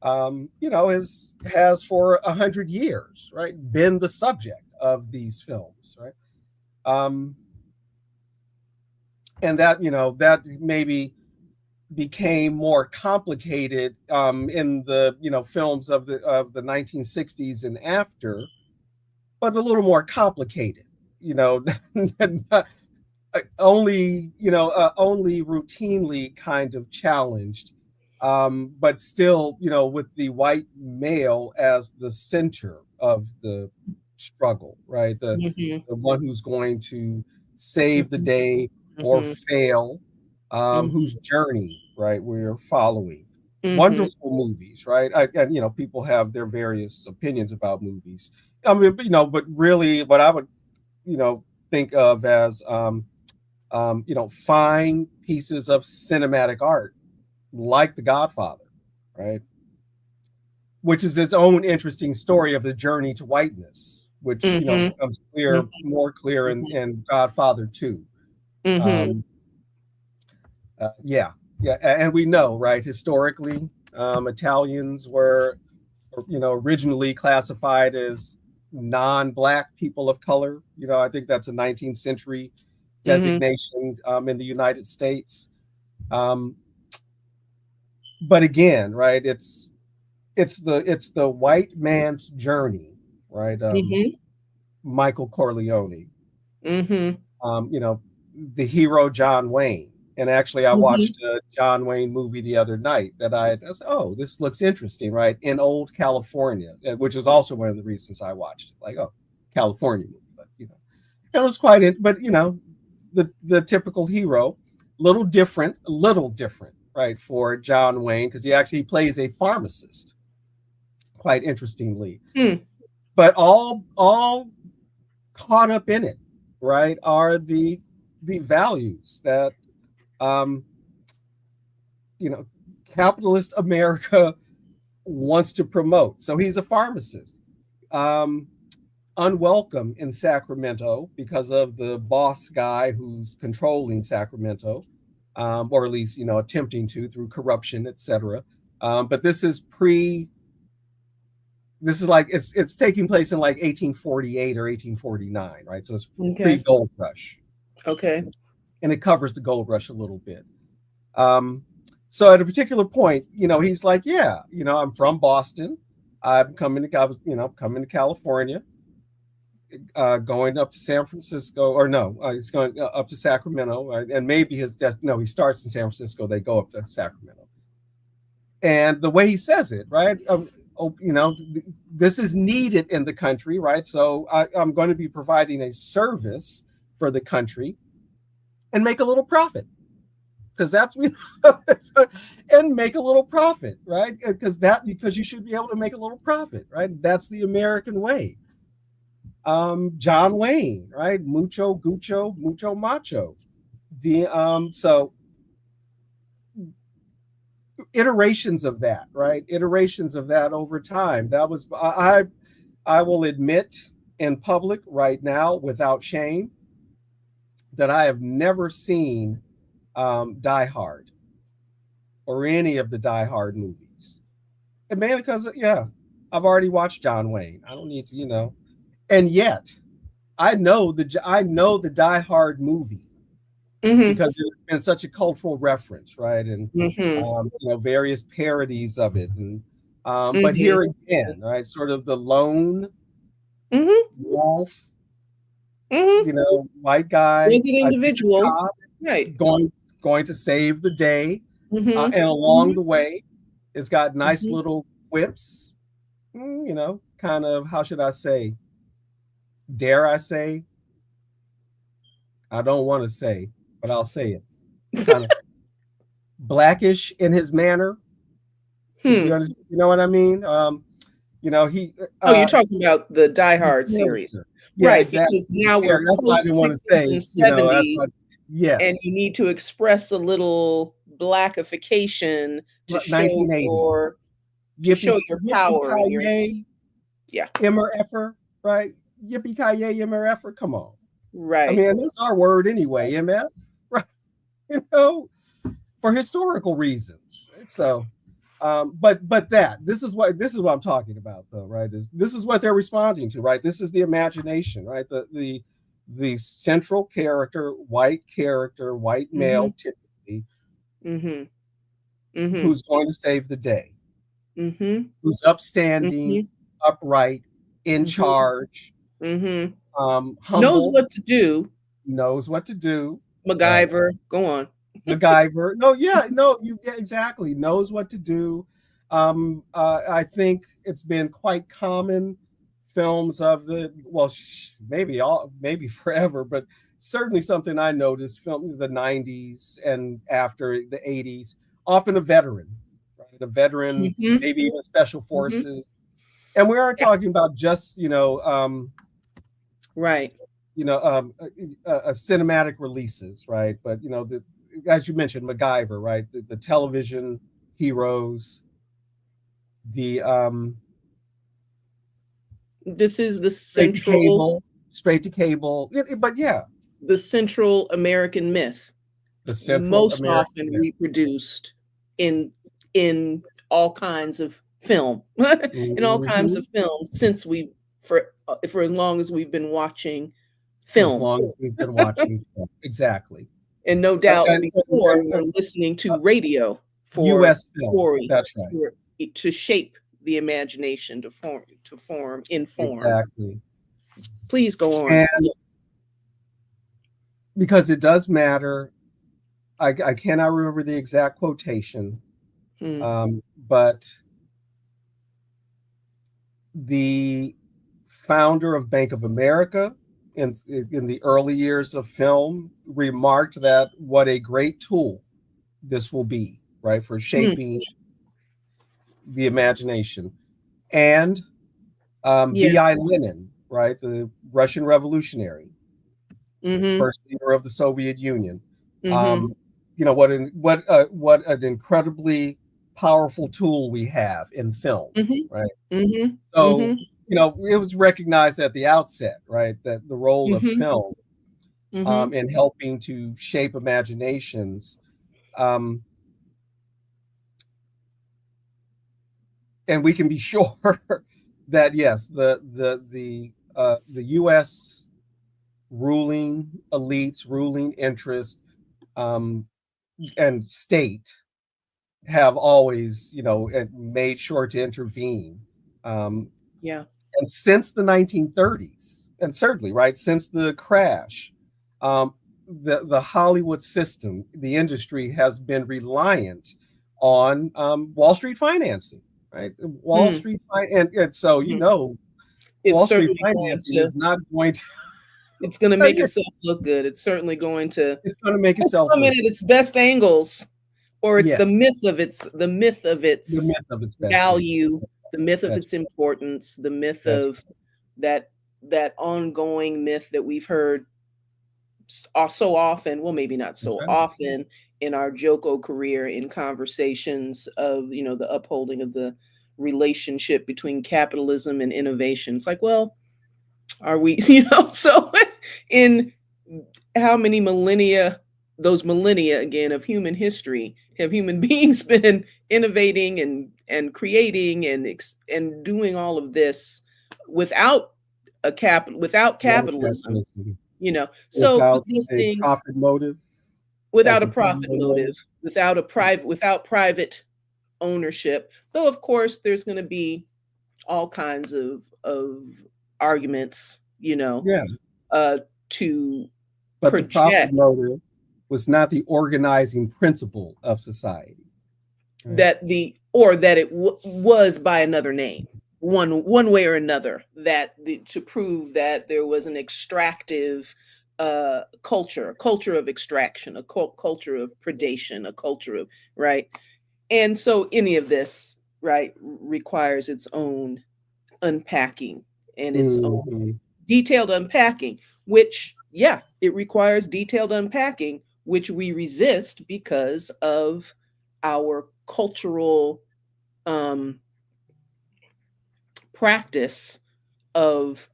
A: has for 100 years, right, been the subject of these films, right? And that maybe became more complicated in the films of the 1960s and after, but a little more complicated, only routinely kind of challenged, but still, with the white male as the center of the struggle, right? The one who's going to save the day or fail, whose journey, right, we're following. Wonderful movies, right? And people have their various opinions about movies. I mean, but really, what I would, think of as, fine pieces of cinematic art, like The Godfather, right? Which is its own interesting story of the journey to whiteness, which becomes more clear in Godfather 2. And we know, right, historically, Italians were, originally classified as non-Black people of color. I think that's a 19th century designation in the United States. But again, right, it's the white man's journey, right? Michael Corleone, the hero John Wayne. And actually, I watched a John Wayne movie the other night that I said, oh, this looks interesting, right? In Old California, which was also one of the reasons I watched it. Like, oh, California movie, but it was quite but the typical hero, little different, right, for John Wayne, because he actually plays a pharmacist, quite interestingly. But all caught up in it, right, are the values that capitalist America wants to promote. So he's a pharmacist, unwelcome in Sacramento because of the boss guy who's controlling Sacramento, or at least attempting to, through corruption, etc. But this is like it's taking place in like 1848 or 1849, right? So it's pre-gold rush.
B: Okay.
A: And it covers the gold rush a little bit. So at a particular point, he's like, I'm from Boston. I was coming to California, going up to San Francisco, or no, he's going up to Sacramento, and maybe he starts in San Francisco. They go up to Sacramento, and the way he says it, right? This is needed in the country, right? So I'm going to be providing a service for the country and make a little profit, because that's and make a little profit, right? Because you should be able to make a little profit, right? That's the American way. John Wayne, right? Mucho gucho, mucho macho. So iterations of that, right? Iterations of that over time. That was I will admit in public right now, without shame, that I have never seen Die Hard or any of the Die Hard movies. And mainly because, yeah, I've already watched John Wayne. I don't need to, and yet I know the Die Hard movie because it's been such a cultural reference, right? And various parodies of it, and but here again, right, sort of the lone wolf, white guy,
B: Rugged individual,
A: cop,
B: right?
A: Going to save the day, and along the way, it's got nice little quips, kind of, how should I say? Dare I say? I don't want to say, but I'll say it. Kind of blackish in his manner. You know what I mean? He.
B: You're talking about the Die Hard series,
A: yeah,
B: right?
A: Exactly.
B: Because now we're
A: that's why I didn't want to say.
B: and 70s,
A: yes,
B: and you need to express a little blackification to show
A: 1980s.
B: Show your power.
A: Immer effer, right? Yippee ki-yay, immer effer. Come on,
B: right?
A: I mean, that's our word anyway, MF, right? For historical reasons. So, but this is what I'm talking about, though, right? This is what they're responding to, right? This is the imagination, right? The central character, white male, typically, who's going to save the day, who's upstanding, upright, in charge, humble,
B: knows what to do. MacGyver, go on.
A: MacGyver. Exactly. Knows what to do. I think it's been quite common films of maybe forever, but certainly something I noticed film the 90s and after the 80s, often a veteran, right? A veteran, maybe even special forces. And we aren't talking about just, right. Cinematic releases, right? But as you mentioned, MacGyver, right? The television heroes,
B: this is the central
A: straight to cable, but yeah,
B: the Central American myth, most often reproduced in all kinds of film, in all kinds of films since for as long as we've been watching film.
A: As long as we've been watching film, exactly.
B: And no doubt before we're listening to radio for
A: U.S. film. That's right.
B: To shape the imagination, to inform.
A: Exactly.
B: Please go on.
A: And because it does matter. I cannot remember the exact quotation, but the founder of Bank of America in the early years of film remarked that what a great tool this will be, right, for shaping the imagination. And V.I. Lenin, right, the Russian revolutionary, first leader of the Soviet Union. What an incredibly powerful tool we have in film, right? So, it was recognized at the outset, right, that the role of film in helping to shape imaginations, and we can be sure that yes, the U.S. ruling elites, ruling interest, and state have always, made sure to intervene. And since the 1930s, and certainly, right, since the crash, the Hollywood system, the industry has been reliant on Wall Street financing, right? Wall Street, and so Wall Street financing is not going to.
B: It's going to make itself look good. It's certainly going to.
A: It's going to make itself
B: come in at its best angles, or it's the myth of its value, the myth of its importance, the myth of that ongoing myth that we've heard so often. Well, maybe not so often in our Joko career, in conversations of the upholding of the relationship between capitalism and innovation. It's like, well, are we, so in how many millennia, those millennia again of human history, have human beings been innovating and creating and doing all of this without without capitalism, you know? So but
A: Without
B: these
A: a
B: things,
A: profit motive as
B: without a
A: the
B: profit
A: primary motive.
B: motive, without private ownership, though of course there's going to be all kinds of arguments, you know,
A: Yeah,
B: to
A: but the profit
B: project
A: motive was not the organizing principle of society. Right?
B: that that it was by another name, one way or another, that to prove that there was an extractive culture, a culture of extraction, a culture of predation, a culture of, right. And so any of this, right, requires its own unpacking and its own
A: Mm-hmm.
B: detailed unpacking, which, yeah, it requires detailed unpacking, which we resist because of our cultural practice of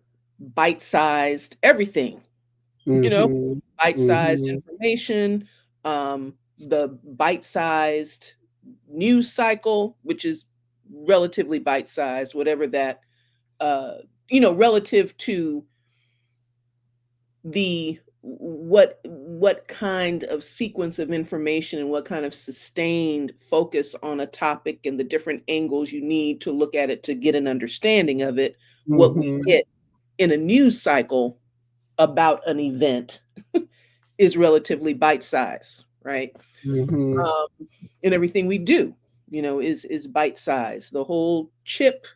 B: bite-sized everything, you know,
A: Mm-hmm.
B: bite-sized
A: Mm-hmm.
B: information, the bite-sized news cycle, which is relatively bite-sized, whatever that, relative to the what kind of sequence of information and what kind of sustained focus on a topic and the different angles you need to look at it to get an understanding of it, what we
A: Mm-hmm.
B: get in a news cycle about an event is relatively bite-sized, right?
A: Mm-hmm.
B: And everything we do, is bite-sized. The whole chip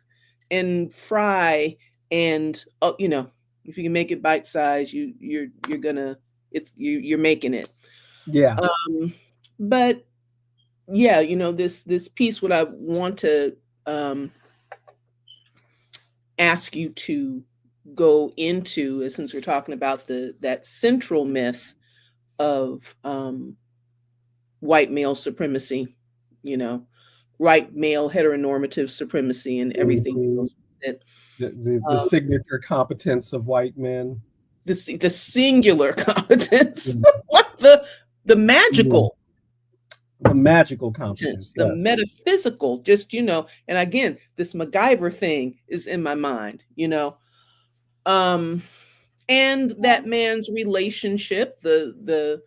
B: and fry and if you can make it bite-sized, you're gonna you're making it.
A: Yeah.
B: But yeah, this piece, what I want to ask you to go into is, since we're talking about that central myth of white male supremacy, you know, white male heteronormative supremacy and everything that
A: Mm-hmm.
B: goes with it.
A: The signature competence of white men.
B: The singular competence,
A: Mm.
B: what the
A: Yeah.
B: magical
A: The magical
B: competence,
A: competence.
B: the
A: Yes.
B: metaphysical, just, and again, this MacGyver thing is in my mind, and that man's relationship, the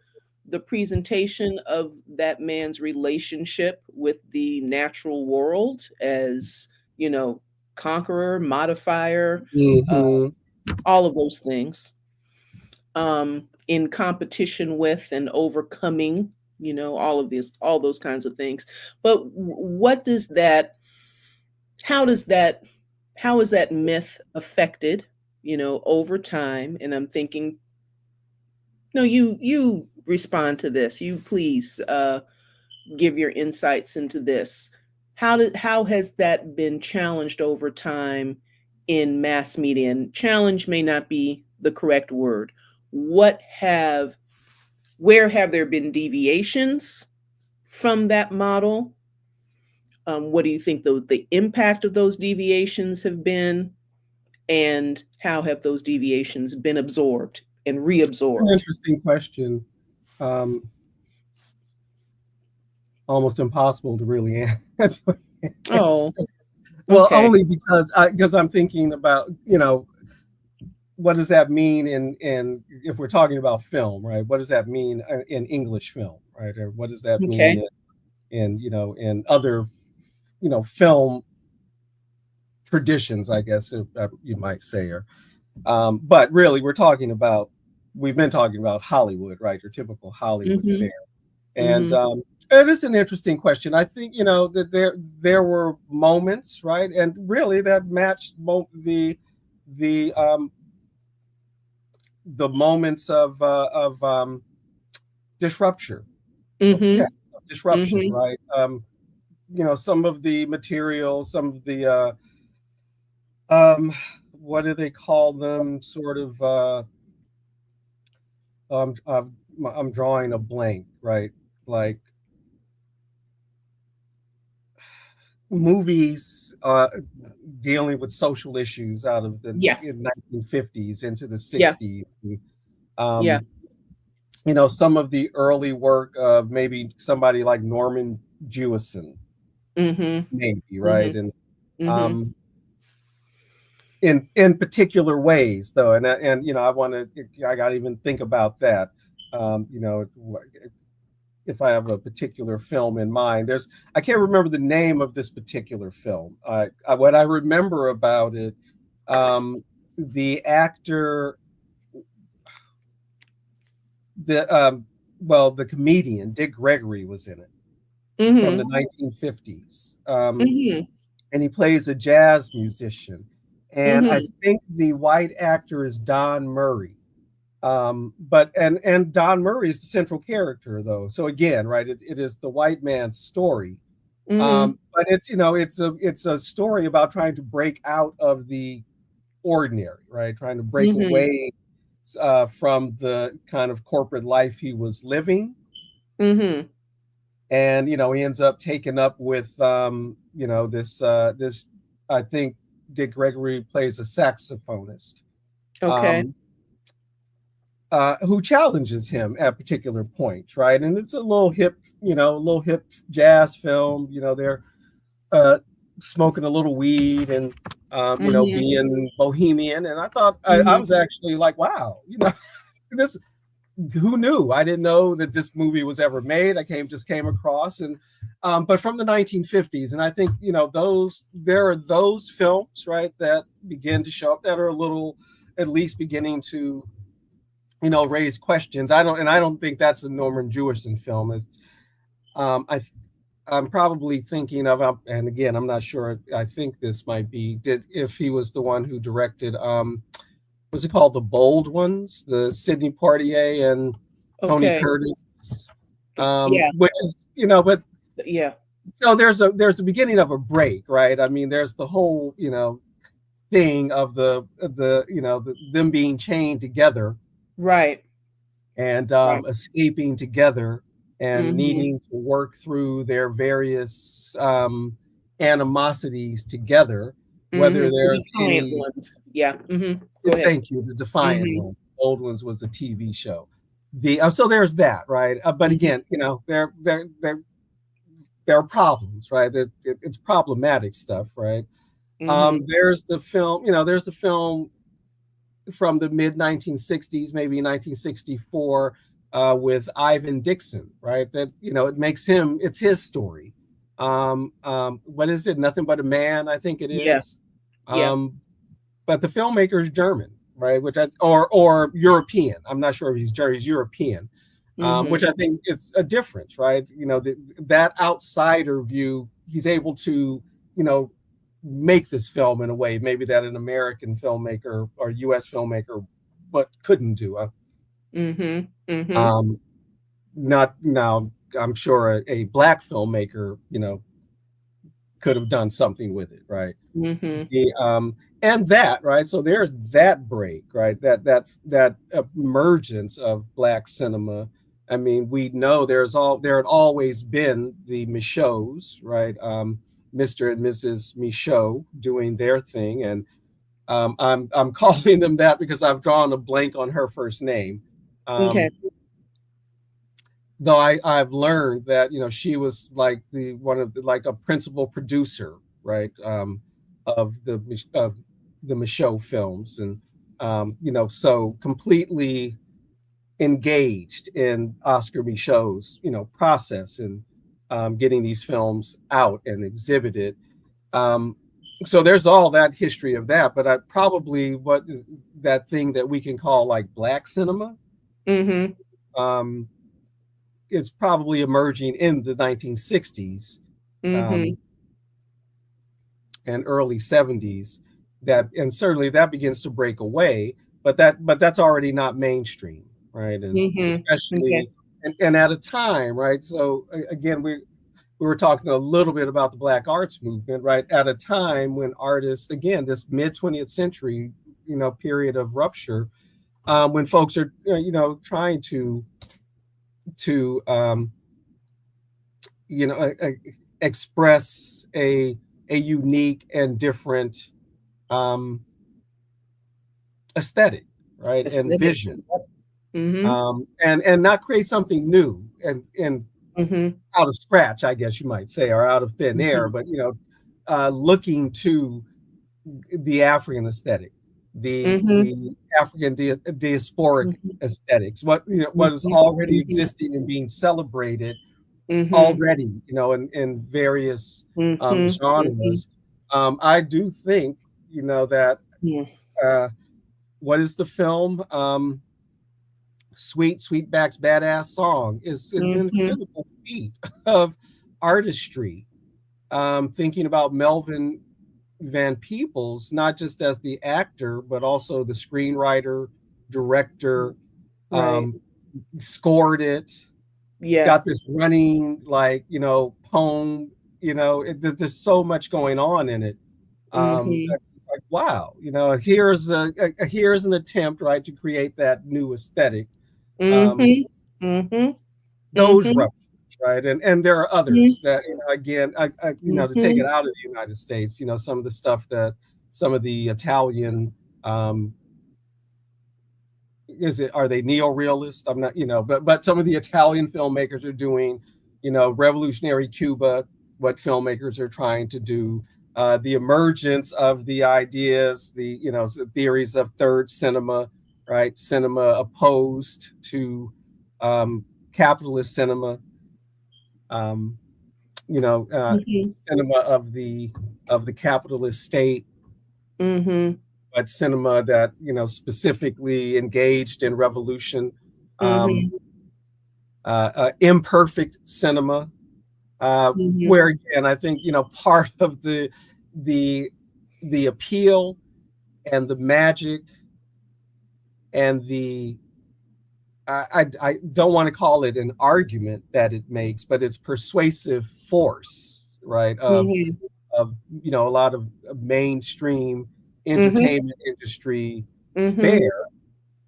B: presentation of that man's relationship with the natural world as, conqueror, modifier,
A: Mm-hmm.
B: all of those things, in competition with and overcoming, all those kinds of things. But what does that, how does that, how is that myth affected, over time? And I'm thinking, no, you respond to this. You please give your insights into this. How has that been challenged over time in mass media? And challenge may not be the correct word. Where have there been deviations from that model? What do you think the impact of those deviations have been? And how have those deviations been absorbed and
A: An
B: reabsorbed?
A: interesting question. Um, Almost impossible to really answer.
B: Oh,
A: Well,
B: okay.
A: only because I'm thinking about, what does that mean in if we're talking about film, right? What does that mean in English film, right? Or what does that
B: Okay.
A: mean in other film traditions, I guess you might say, or but really we've been talking about Hollywood, right? Your typical Hollywood
B: Mm-hmm.
A: fare. And
B: Mm-hmm.
A: it is an interesting question. I think that there were moments, right, and really that matched the the moments of disruption,
B: Mm-hmm.
A: yeah, of disruption,
B: Mm-hmm.
A: right? Some of the material, some of the what do they call them? Sort of. Um, I'm drawing a blank, right? Like movies dealing with social issues out of the
B: Yeah.
A: 1950s into the
B: Yeah.
A: 60s.
B: Yeah.
A: some of the early work of maybe somebody like Norman Jewison,
B: Mm-hmm.
A: maybe, right?
B: Mm-hmm.
A: And
B: Mm-hmm.
A: um, in particular ways, though, and I got to even think about that. You know, if I have a particular film in mind, I can't remember the name of this particular film. What I remember about it, the actor, the the comedian Dick Gregory was in it from
B: Mm-hmm.
A: the 1950s,
B: Mm-hmm.
A: and he plays a jazz musician. And I
B: Mm-hmm.
A: think the white actor is Don Murray. But Don Murray is the central character, though. So again, right, it is the white man's story.
B: Mm-hmm.
A: But it's a story about trying to break out of the ordinary, right? Trying to break
B: Mm-hmm.
A: away from the kind of corporate life he was living.
B: Mm-hmm.
A: And he ends up taking up with this I think Dick Gregory plays a saxophonist,
B: Okay.
A: um, who challenges him at particular points, right? And it's a little hip jazz film. They're uh, smoking a little weed and
B: Mm-hmm.
A: being bohemian. And I thought I
B: Mm-hmm.
A: was actually like, wow, this. Who knew? I didn't know that this movie was ever made. I just came across, and but from the 1950s, and I think there are those films, right, that begin to show up that are a little, at least beginning to raise questions. I don't think that's a Norman Jewison film. I I'm probably thinking of, and again, I'm not sure. I think this might be if he was the one who directed. What's it called? The Bold Ones, the Sidney Poitier and Tony
B: Okay.
A: Curtis,
B: Yeah.
A: which is but
B: Yeah.
A: so there's the beginning of a break, right? I mean, there's the whole thing of them being chained together
B: Right.
A: and
B: Right.
A: escaping together and
B: Mm-hmm.
A: needing to work through their various animosities together,
B: Mm-hmm.
A: whether
B: The
A: there's
B: defiant
A: any.
B: ones. Yeah. Mm-hmm. Go ahead.
A: Thank you. The Defiant
B: Mm-hmm.
A: Ones. Old Ones was a TV show. So there's that, right? But
B: Mm-hmm.
A: again, there are problems, right? It's problematic stuff, right?
B: Mm-hmm.
A: There's the film. There's a film from the mid 1960s, maybe 1964, with Ivan Dixon, right? That it makes him. It's his story. What is it? Nothing But a Man, I think it
B: Yeah.
A: is.
B: Yeah.
A: Um, but the filmmaker is German, right? Or European. I'm not sure if he's German. He's European,
B: Mm-hmm.
A: which I think it's a difference, right? That outsider view, he's able to, make this film in a way maybe that an American filmmaker or U.S. filmmaker but couldn't do.
B: Mm-hmm. Mm-hmm.
A: Um, Not now. I'm sure a black filmmaker, could have done something with it, right?
B: Mm-hmm.
A: The and that right, so there's that break, right, that emergence of black cinema. I mean, we know there had always been the Michauds, right, Mr. and Mrs. Michaud doing their thing, and I'm calling them that because I've drawn a blank on her first name.
B: Okay.
A: Though I've learned that she was like like a principal producer, right, of the Michaud films, and so completely engaged in Oscar Michaud's process and getting these films out and exhibited. Um, so there's all that history of that, but I probably what that thing that we can call like black cinema.
B: Mm-hmm.
A: Um, it's probably emerging in the 1960s
B: Mm-hmm.
A: um, and early 70s, and certainly that begins to break away, but that's already not mainstream, right? And
B: Mm-hmm. Okay.
A: especially and at a time, right? So again, we were talking a little bit about the Black arts movement, right? At a time when artists, again, this mid 20th century, period of rupture, when folks are, trying to you know express a unique and different um, aesthetic, right, and
B: Aesthetic.
A: vision. and not create something new and out of scratch, I guess you might say, or out of thin air, but looking to the African aesthetic, the African diasporic aesthetics, what is already existing and being celebrated already, in various genres. I do think, that what is the film? Sweetback's Badass Song is an incredible feat of artistry. Thinking about Melvin Van Peebles, not just as the actor, but also the screenwriter, director, scored it. It's got this running, poem, there's so much going on in it. It's like, wow, here's an attempt, right, to create that new aesthetic. Those ruptures, right, and there are others that, again, to take it out of the United States, some of the stuff that some of the Italian, are they neo-realist? I'm not, but some of the Italian filmmakers are doing, revolutionary Cuba, what filmmakers are trying to do, the emergence of the ideas, the theories of third cinema, right? Cinema opposed to capitalist cinema, cinema of the capitalist state, but cinema that specifically engaged in revolution, imperfect cinema, where again I think part of the appeal and the magic and the I don't want to call it an argument that it makes, but it's persuasive force, right? Of a lot of mainstream entertainment industry fare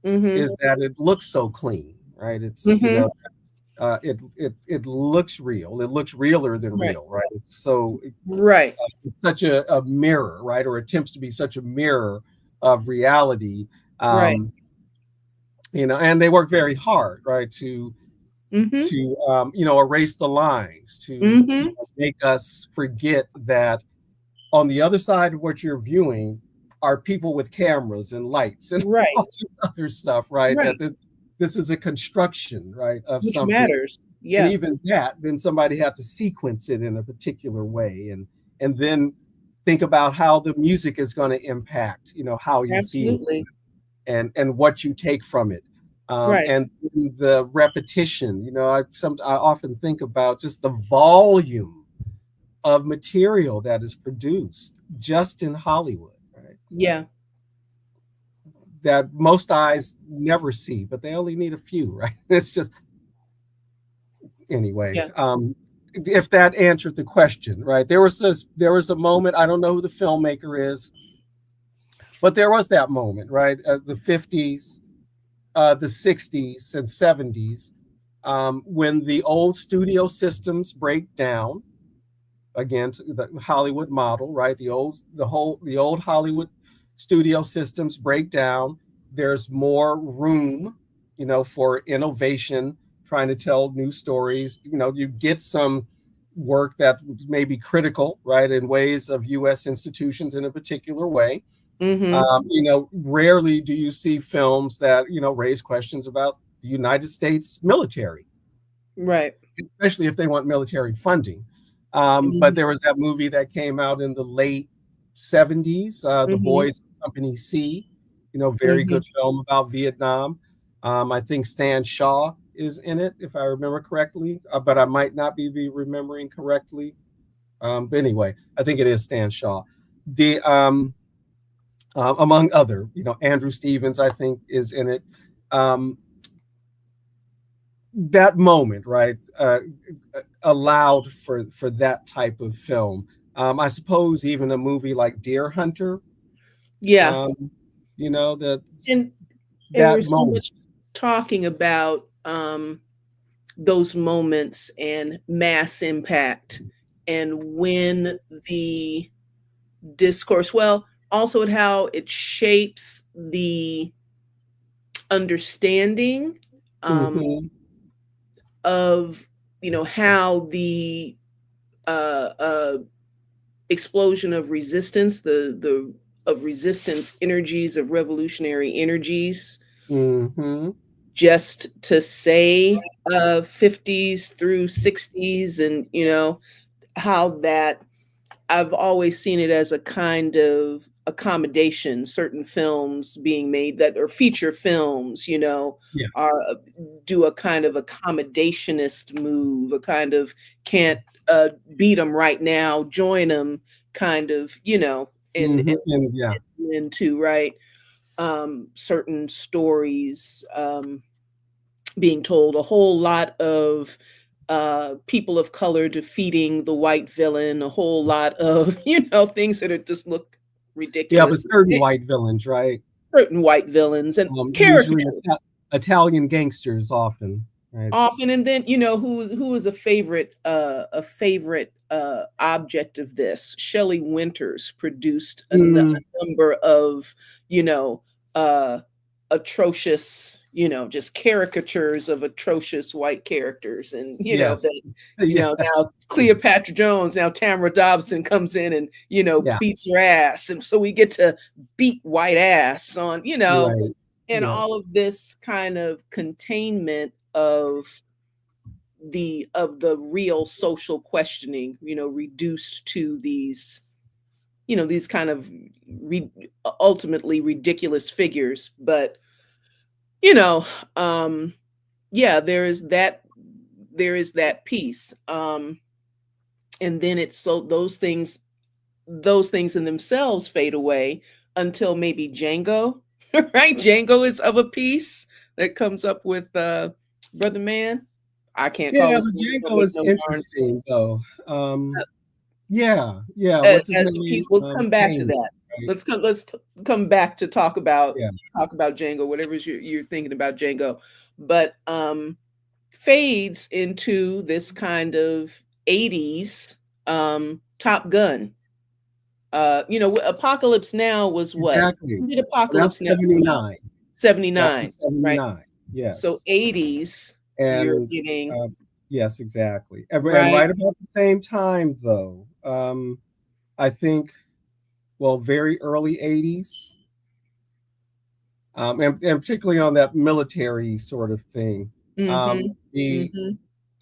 A: is that it looks so clean, right? It's it looks real. It looks realer than real, right? It's so it's such a mirror, right? Or attempts to be such a mirror of reality. And they work very hard, right, to erase the lines, to make us forget that on the other side of what you're viewing are people with cameras and lights and all this other stuff, right? That this is a construction, right, of
B: which
A: something
B: matters. Yeah.
A: And even that, then somebody had to sequence it in a particular way, and then think about how the music is going to impact, how you feel and what you take from it. And the repetition, I often think about just the volume of material that is produced just in Hollywood, right?
B: Yeah.
A: That most eyes never see, but they only need a few, right? It's just, anyway. If that answered the question, right? There was a moment, I don't know who the filmmaker is, but there was that moment, right? The 50s, the 60s and 70s, when the old studio systems break down, again, to the Hollywood model, right? The old Hollywood studio systems break down. There's more room, for innovation, trying to tell new stories. You get some work that may be critical, right, in ways of U.S. institutions in a particular way. Rarely do you see films that, raise questions about the United States military.
B: Right.
A: Especially if they want military funding. But there was that movie that came out in the late 70s, The Boys Company C, very good film about Vietnam. I think Stan Shaw is in it, if I remember correctly, but I might not be remembering correctly. But anyway, I think it is Stan Shaw. The among other, Andrew Stevens, I think, is in it. That moment, right, allowed for that type of film. I suppose even a movie like Deer Hunter.
B: Yeah.
A: That
B: there's so
A: moment.
B: much talking about those moments and mass impact and when the discourse, well, also at how it shapes the understanding
A: Mhm.
B: of, you know, how the uh, uh, explosion of resistance, the of resistance energies, of revolutionary energies,
A: Mhm.
B: just to say 50s through 60s, and you know how that I've always seen it as a kind of accommodation. Certain films being made that are feature films, you know,
A: Yeah.
B: are do a kind of accommodationist move, a kind of can't beat them right now, join them kind of, you know,
A: Mhm. And yeah.
B: into right certain stories being told, a whole lot of people of color defeating the white villain, a whole lot of, you know, things that are just look
A: Yeah, but
B: ridiculous.
A: certain white villains, right?
B: Certain white villains and
A: Usually
B: caricatures
A: Italian gangsters often, right?
B: often. And then, you know, who is a favorite object of this? Shelley Winters produced
A: Mm,
B: a number of, you know, uh atrocious, you know, just caricatures of atrocious white characters. And you know
A: yes.
B: that, you
A: Yeah.
B: know, now
A: Yes.
B: Cleopatra Jones, now Tamara Dobson comes in and, you know,
A: Yeah.
B: beats her ass, and so we get to beat white ass on, you know,
A: Right.
B: and all
A: Yes.
B: of this kind of containment of the real social questioning, you know, reduced to these, you know, these kind of ultimately ridiculous figures. But you know, um yeah, there is that piece. And then it's so those things in themselves fade away until maybe Django, right? Django is of a piece that comes up with Brother Man. I can't call
A: Yeah,
B: his
A: but
B: name, don't
A: Django
B: make
A: is
B: no darn
A: interesting though. Yeah, yeah. What's his
B: as a
A: name?
B: piece. Let's come back to
A: Kane,
B: that.
A: right?
B: Let's come back to
A: Yeah.
B: talk about Django, whatever you're thinking about Django. But fades into this kind of 80s Top Gun. You know, Apocalypse Now was what?
A: Exactly.
B: When did Apocalypse
A: That's
B: Now come out?
A: 79. That
B: 79,
A: was
B: right?
A: 79.
B: So
A: Yes.
B: 80s, you're
A: And
B: getting
A: uh, yes, exactly. And
B: right.
A: right about the same time though, I think, well, very early 80s, and particularly on that military sort of thing.
B: Mm-hmm.
A: The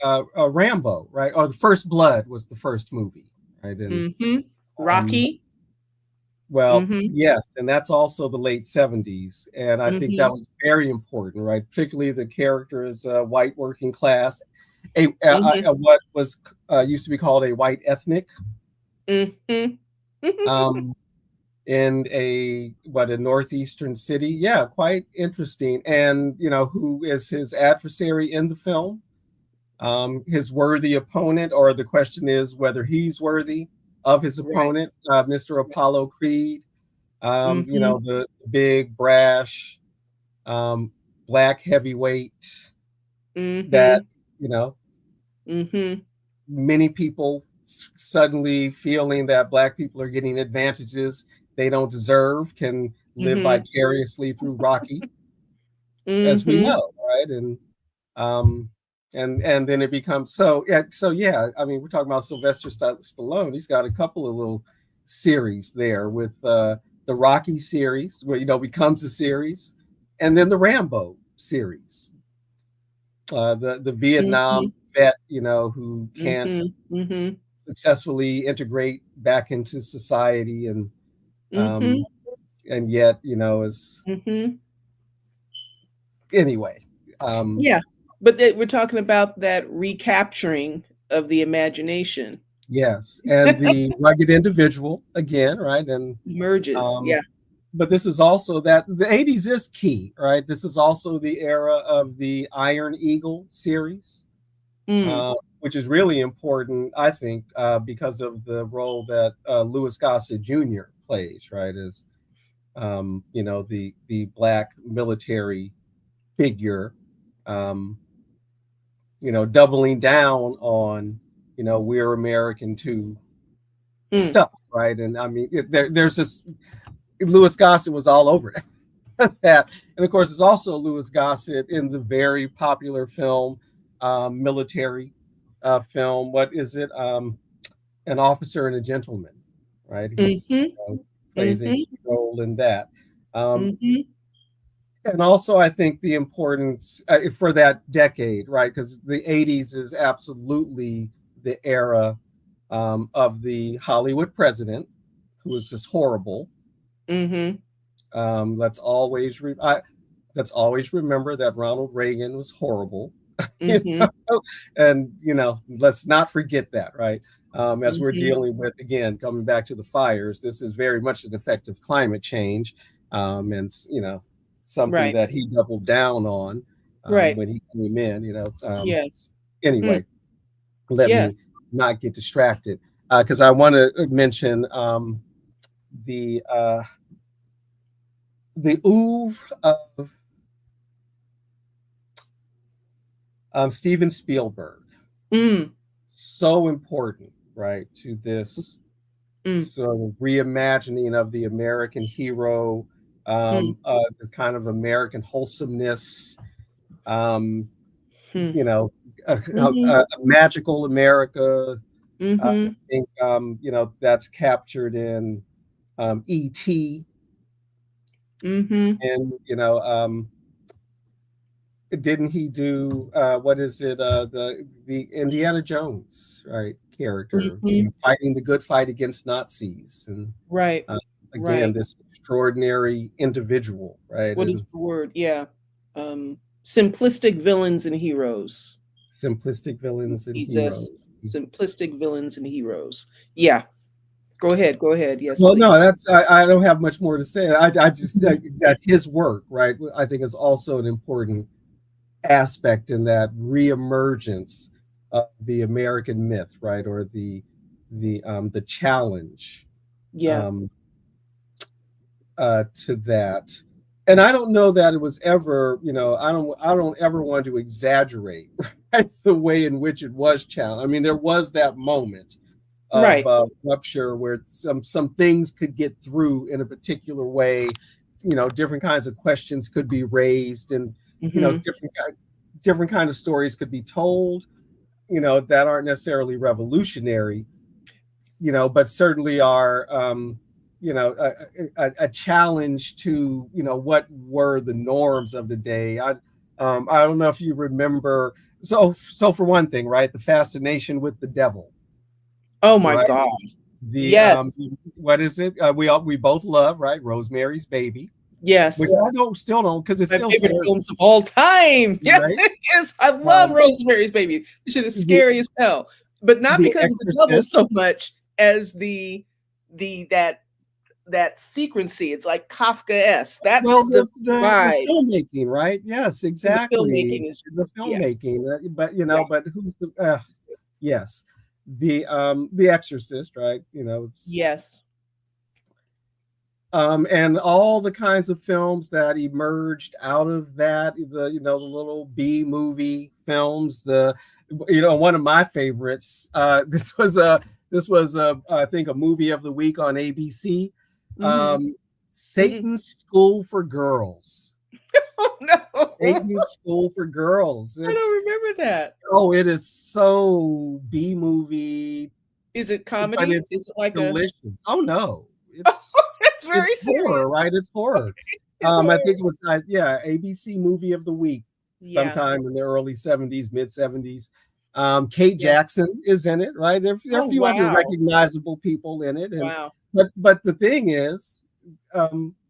B: Mm-hmm.
A: Rambo, right? Or the First Blood was the first movie, right? And
B: Mm-hmm.
A: um,
B: Rocky.
A: well,
B: Mm-hmm.
A: yes, and that's also the late 70s, and I think that
B: Mm-hmm.
A: was very important, right? Particularly the character is white working class,
B: Mm-hmm.
A: what was used to be called a white ethnic.
B: Mm-hmm.
A: Um, in a northeastern city. Yeah, quite interesting. And who is his adversary in the film? His worthy opponent, or the question is whether he's worthy of his
B: Right.
A: opponent, Mr. Apollo Creed.
B: Mm-hmm.
A: The big brash black heavyweight that
B: Mm-hmm.
A: you know
B: Mm-hmm.
A: many people suddenly feeling that black people are getting advantages they don't deserve can live
B: Mm-hmm.
A: vicariously through Rocky, as we
B: Mm-hmm.
A: know, right? Um, and then it becomes so yeah. I mean, we're talking about Sylvester Stallone. He's got a couple of little series there with the Rocky series, where becomes a series, and then the Rambo series, the
B: Mm-hmm.
A: Vietnam vet, who can't
B: Mm-hmm. Mm-hmm.
A: successfully integrate back into society,
B: Mm-hmm.
A: and yet is
B: Mm-hmm.
A: anyway. um
B: Yeah. But we're talking about that recapturing of the imagination.
A: yes, and the rugged individual again, right? And
B: Emerges.
A: um
B: Yeah.
A: but this is also that the 80s is key, right? This is also the era of the Iron Eagle series,
B: Mm.
A: uh, which is really important, I think, because of the role that Louis Gossett Jr. plays, right? As the black military figure, um, doubling down on we're American too
B: Mm.
A: stuff, right? And I mean, there's this Louis Gossett was all over it. that. And of course, it's also Louis Gossett in the very popular film, military film. What is it? An Officer and a Gentleman, right? He's
B: Mm-hmm.
A: plays a
B: Mm-hmm.
A: key role in that. Um,
B: Mm-hmm.
A: and also, I think the importance for that decade, right? Because the 80s is absolutely the era of the Hollywood president, who was just horrible.
B: Mm-hmm.
A: Let's always let's always remember that Ronald Reagan was horrible. You
B: Mm-hmm.
A: know? And let's not forget that, right? As we're
B: Mm-hmm.
A: dealing with, again, coming back to the fires, this is very much an effect of climate change, and something
B: Right.
A: that he doubled down on
B: Right.
A: when he came in.
B: Yes. Mm.
A: Anyway, let me
B: Yes.
A: not get distracted because I want to mention the oeuvre of Steven Spielberg.
B: Mm.
A: So important, right, to this
B: Mm.
A: sort of reimagining of the American hero,
B: Mm.
A: the kind of American wholesomeness, um,
B: Mm. Mm-hmm.
A: a magical America. I
B: Mm-hmm.
A: think that's captured in E.T.
B: Mm-hmm.
A: and didn't he do what is it the Indiana Jones, right, character,
B: Mm-hmm.
A: fighting the good fight against Nazis, and
B: Right.
A: uh, again
B: Right.
A: this extraordinary individual, right,
B: What is
A: and
B: the word? Yeah. Simplistic villains and heroes.
A: simplistic villains and
B: He's a
A: heroes.
B: simplistic villains and heroes. Yeah. Go ahead. Go ahead. Yes,
A: Well,
B: please.
A: no, I don't have much more to say. I just that his work, right, I think is also an important aspect in that reemergence of the American myth, right, or the challenge
B: Yeah.
A: um, to that. And I don't know that it was ever, I don't ever want to exaggerate, right, the way in which it was challenged. I mean, there was that moment of
B: Right.
A: rupture where some things could get through in a particular way. Different kinds of questions could be raised, and
B: Mm-hmm.
A: different kind of stories could be told, that aren't necessarily revolutionary, but certainly are, a challenge to, what were the norms of the day. I don't know if you remember. So for one thing, right, the fascination with the devil,
B: Oh my
A: right?
B: God.
A: The
B: Yes.
A: what is it? We both love, right? Rosemary's Baby, which
B: Yes.
A: I don't still don't because it
B: My
A: still
B: favorite
A: scares
B: films of all time.
A: me,
B: Yeah,
A: right?
B: it is. I love
A: Um,
B: Rosemary's Baby. This shit is
A: the
B: scary as hell. But not
A: The
B: because of the double
A: Exorcist.
B: so much as the that secrecy. It's like Kafka-esque. That's
A: Well,
B: the
A: the
B: vibe.
A: filmmaking, right? Yes,
B: The
A: exactly.
B: filmmaking is just
A: The
B: yeah,
A: filmmaking, but
B: yeah,
A: but who's the yes, the Exorcist, right? It's
B: yes.
A: and all the kinds of films that emerged out of that, the little B movie films, one of my favorites, this was I think a movie of the week on ABC,
B: Mm-hmm.
A: um
B: Mm-hmm.
A: Satan's School for Girls.
B: Oh no.
A: Satan's School for Girls.
B: I don't remember that.
A: It is so B movie,
B: Is it
A: but
B: comedy?
A: it's
B: Is it like a
A: delicious. Oh no, it's
B: it's
A: it's
B: very serious.
A: horror, right? It's horror.
B: It's
A: I
B: horror.
A: think it was ABC movie of the week
B: Yeah.
A: sometime in the early 70s, mid 70s. Kate
B: Yeah.
A: Jackson is in it, right? There are
B: Oh
A: a few other
B: wow.
A: recognizable people in it, and
B: Wow.
A: but the thing is,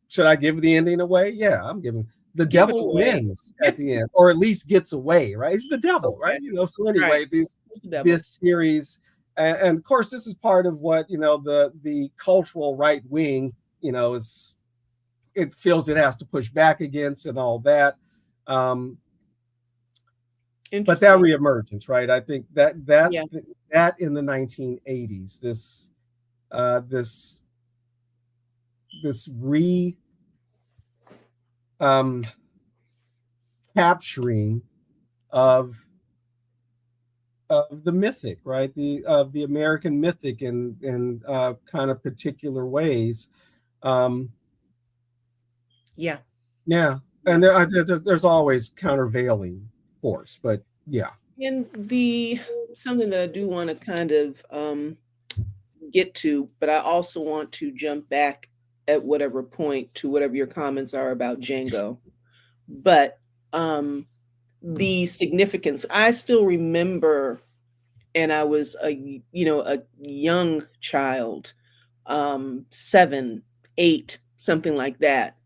A: should I give the ending away? Yeah, I'm giving. The
B: Give it
A: devil
B: away.
A: wins at the end, or at least gets away, right? He's the devil,
B: Okay.
A: right? So
B: Right.
A: anyway,
B: Who's the devil?
A: this series, and of course, this is part of what the cultural right wing, is, it feels it has to push back against and all that. But that
B: Interesting.
A: reemergence, right? I think that
B: Yeah.
A: that in the 1980s, this capturing of the mythic, right? The American mythic in kind of particular ways.
B: Yeah.
A: Yeah, and there's always countervailing force, but yeah.
B: And the something that I do want to kind of get to, but I also want to jump back at whatever point to whatever your comments are about Django. But the significance, I still remember, and I was a young child, 7, 8, something like that,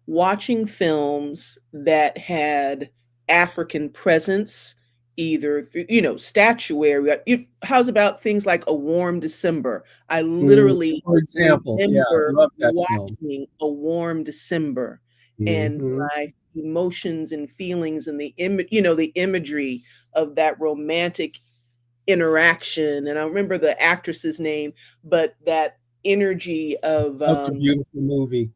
B: watching films that had African presence, either through, statuary. How's about things like A Warm December? I literally
A: For example, yeah, I
B: remember
A: love that film.
B: watching A Warm December, and
A: Mhm.
B: my emotions and feelings and the imagery of that romantic interaction. And I remember the actress's name, but that energy of
A: That's a beautiful movie.
B: it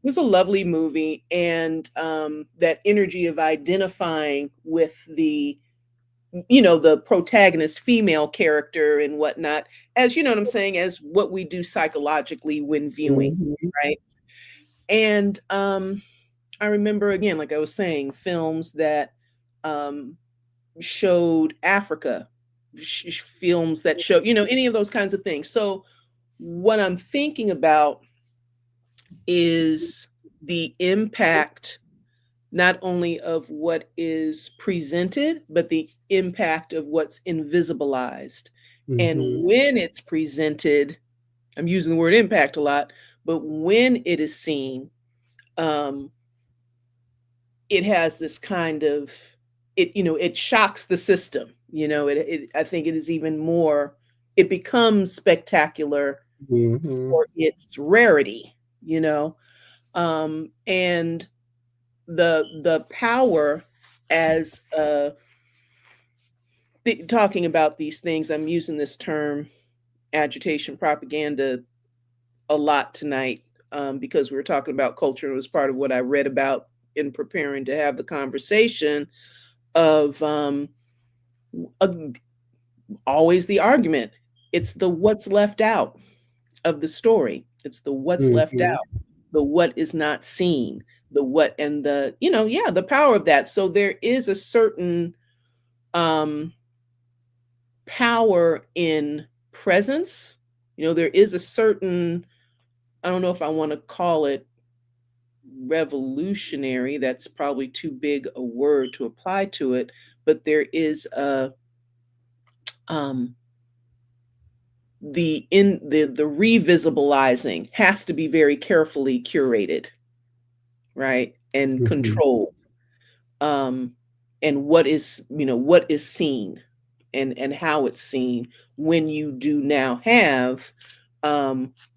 B: was a lovely movie, and that energy of identifying with the protagonist female character and whatnot, as you know what I'm saying, as what we do psychologically when viewing,
A: Mhm.
B: right? And I remember, again, like I was saying, films that um showed Africa, films that show, any of those kinds of things. So what I'm thinking about is the impact not only of what is presented, but the impact of what's invisibilized. And
A: Mhm.
B: when it's presented, I'm using the word impact a lot, but when it is seen, um, it has this kind of it shocks the system. I think it is even more. It becomes spectacular
A: Mhm.
B: for its rarity. And the power as talking about these things. I'm using this term agitation propaganda a lot tonight, because we were talking about culture. And it was part of what I read about in preparing to have the conversation of uh, always the argument. It's the what's left out of the story. It's the what's left
A: Mhm.
B: out, the what is not seen, the what, and the power of that. So there is a certain um, power in presence. There is a certain, I don't know if I want to call it revolutionary. That's probably too big a word to apply to it, but there is a um, the revisibilizing has to be very carefully curated, right, and
A: Mhm.
B: controlled. um and what is seen, and how it's seen when you do now have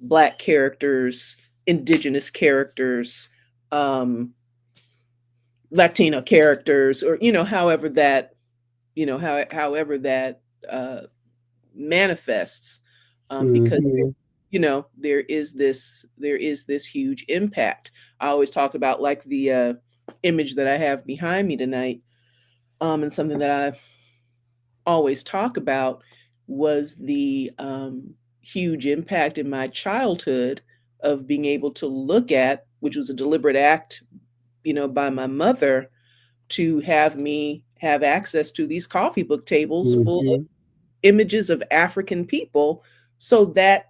B: black characters, indigenous characters, um Latino characters, or however that uh manifests, because
A: Mhm.
B: there is this huge impact. I always talk about, like, the image that I have behind me tonight, and something that I always talk about was the huge impact in my childhood of being able to look at, which was a deliberate act, by my mother, to have me have access to these coffee book tables full of
A: Mhm.
B: images of African people, so that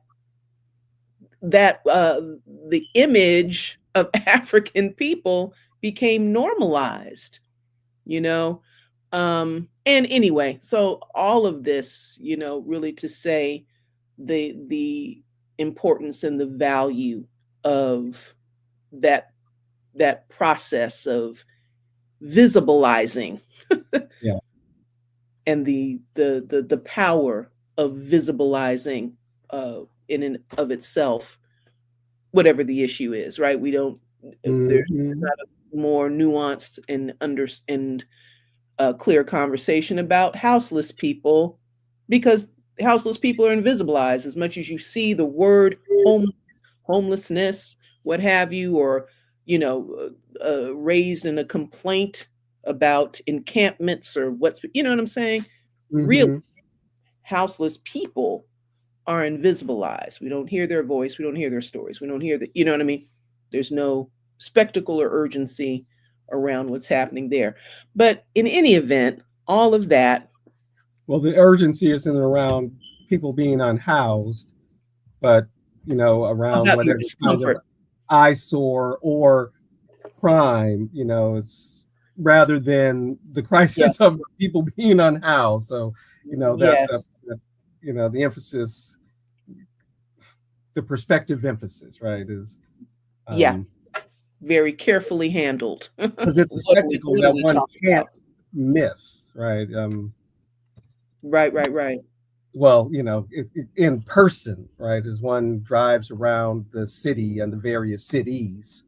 B: the image of African people became normalized, you know. And anyway, so all of this, really to say the importance and the value of that that process of visibilizing,
A: Yeah.
B: and the power of visibilizing, in and of itself, whatever the issue is, right? We don't there's
A: Mhm.
B: not a more nuanced and clear conversation about houseless people, because houseless people are invisibilized as much as you see the word homelessness, what have you, or raised in a complaint about encampments, or what I'm saying. Real
A: Mhm.
B: houseless people are invisibilized. We don't hear their voice. We don't hear their stories. We don't hear the, you know what I mean? There's no spectacle or urgency around what's happening there. But in any event, all of that.
A: Well, the urgency isn't around people being unhoused, but around
B: About the
A: whatever kind of
B: discomfort.
A: eyesore or crime, it's rather than the crisis
B: Yes.
A: of people being unhoused. So,
B: Yes.
A: the emphasis, the perspective emphasis, right, is
B: Yeah. Very carefully handled.
A: because it's a
B: What are we-
A: spectacle
B: what are
A: that
B: we
A: one
B: talking
A: can't
B: about?
A: miss, right?
B: Right.
A: Well, in person, right, as one drives around the city and the various cities,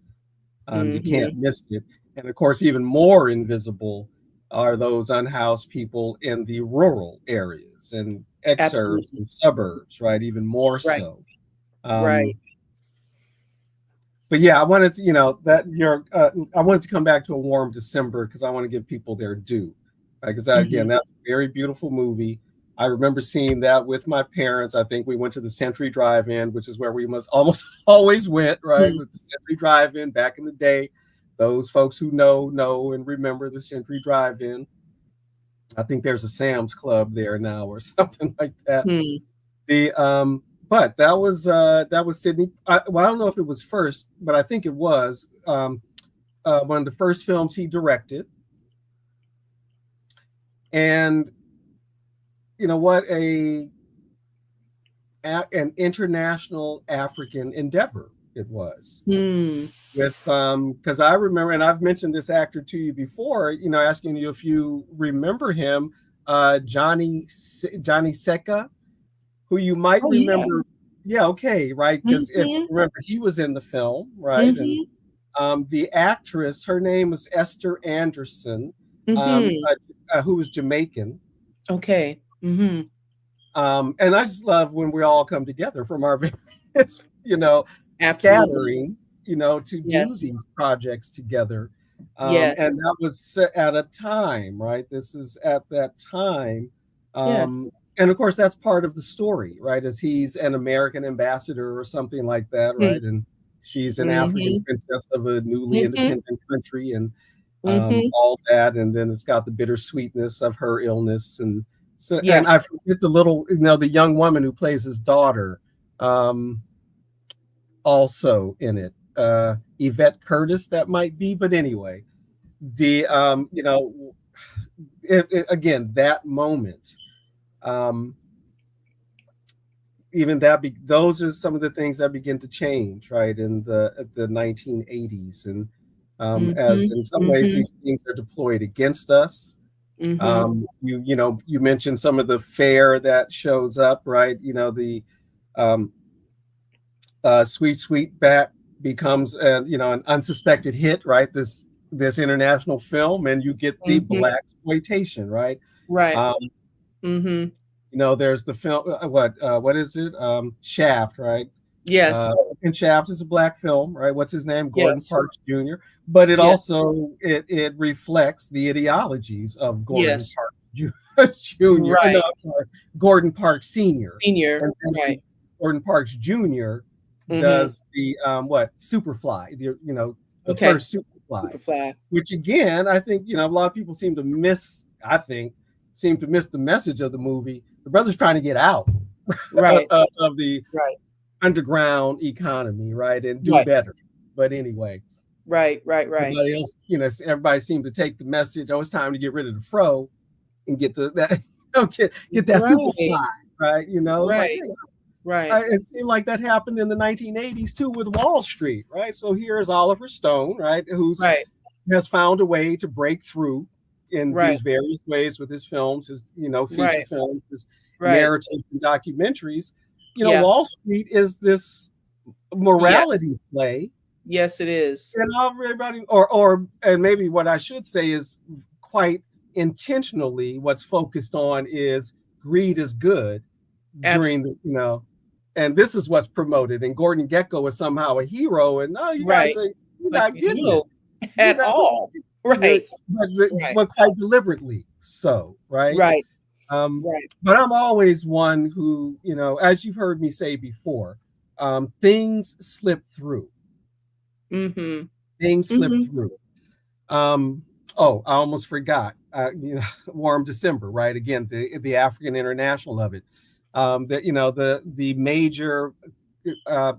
A: you can't miss it. And of course, even more invisible are those unhoused people in the rural areas and exurbs
B: Absolutely.
A: and suburbs, right? Even more
B: Right.
A: so.
B: Right.
A: But yeah, I wanted to, I wanted to come back to A Warm December because I want to give people their due. Right? Because again, that's a very beautiful movie. I remember seeing that with my parents. I think we went to the Century Drive-In, which is where we must almost always went, right? With the Century Drive-In back in the day. Those folks who know and remember the Century Drive-In. I think there's a Sam's Club there now or something like that. But that was Sidney. I don't know if it was first, but I think it was one of the first films he directed. And you know what, an international African endeavor it was. With because I remember, and I've mentioned this actor to you before, asking you if you remember him, Johnny Seka, who you might remember. Yeah, okay, right, because if you remember, he was in the film, right? And the actress, her name was Esther Anderson, who was Jamaican.
B: Okay.
A: And I just love when we all come together from our various, scatterings, to do these projects together. And that was at a time, right? This is at that time. And of course, that's part of the story, right? As he's an American ambassador or something like that, right? And she's an African princess of a newly independent country, and all that. And then it's got the bittersweetness of her illness, and so. And I forget the little, the young woman who plays his daughter, also in it. Yvette Curtis, that might be, but anyway, the again, that moment. Even that, those are some of the things that begin to change, right, in the 1980s, and as in some ways these things are deployed against us. You mentioned some of the fare that shows up, right? The Sweet Sweetback becomes an unsuspected hit, right? This international film, and you get the blaxploitation, right? There's the film, what is it? Shaft, right?
B: Yes.
A: And Shaft is a black film, right? What's his name? Gordon Parks Jr. But it also it reflects the ideologies of Gordon Parks Jr.
B: Right.
A: No, sorry, Gordon Parks Sr.
B: And right.
A: Gordon Parks Jr. does the Superfly, the first Superfly, which again, I think a lot of people seem to miss. Seem to miss the message of the movie. The brother's trying to get out,
B: right,
A: of the underground economy, right, and do better. But anyway,
B: right.
A: Everybody else, everybody seemed to take the message. Oh, it's time to get rid of the fro and get that get that Superfly, right? It seemed like that happened in the 1980s too with Wall Street, right? So here's Oliver Stone, right, who's has found a way to break through in these various ways with his films, his feature films, his narratives and documentaries. Wall Street is this morality play.
B: Yes, it is.
A: And everybody, and maybe what I should say is quite intentionally, what's focused on is greed is good during the and this is what's promoted. And Gordon Gekko is somehow a hero, and no, you guys are not getting it
B: at all. Right.
A: But quite deliberately so, right?
B: Right.
A: But I'm always one who, as you've heard me say before, things slip through. Things things slip
B: Mhm.
A: through. Oh, I almost forgot. Warm December, right? Again, the African international of it. The major uh,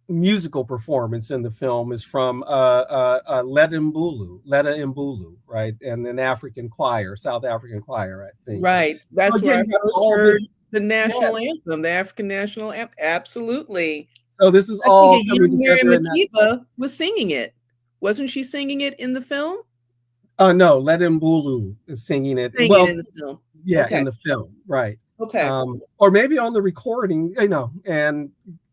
A: musical performance in the film is from Letta Mbulu, right? And an African choir, South African choir, I think.
B: Right.
A: So
B: That's where
A: again,
B: I
A: you have
B: first
A: all
B: heard
A: this.
B: the
A: Yeah.
B: national anthem, the African national anthem. Absolutely.
A: So this is
B: I think
A: all
B: a
A: coming
B: young Mary
A: together in that.
B: Makeba was singing it. Wasn't she singing it in the film?
A: No, Letta Mbulu is singing it.
B: Singing
A: Well,
B: in the film.
A: yeah,
B: Okay.
A: in the film, right?
B: Okay.
A: Or maybe on the recording, and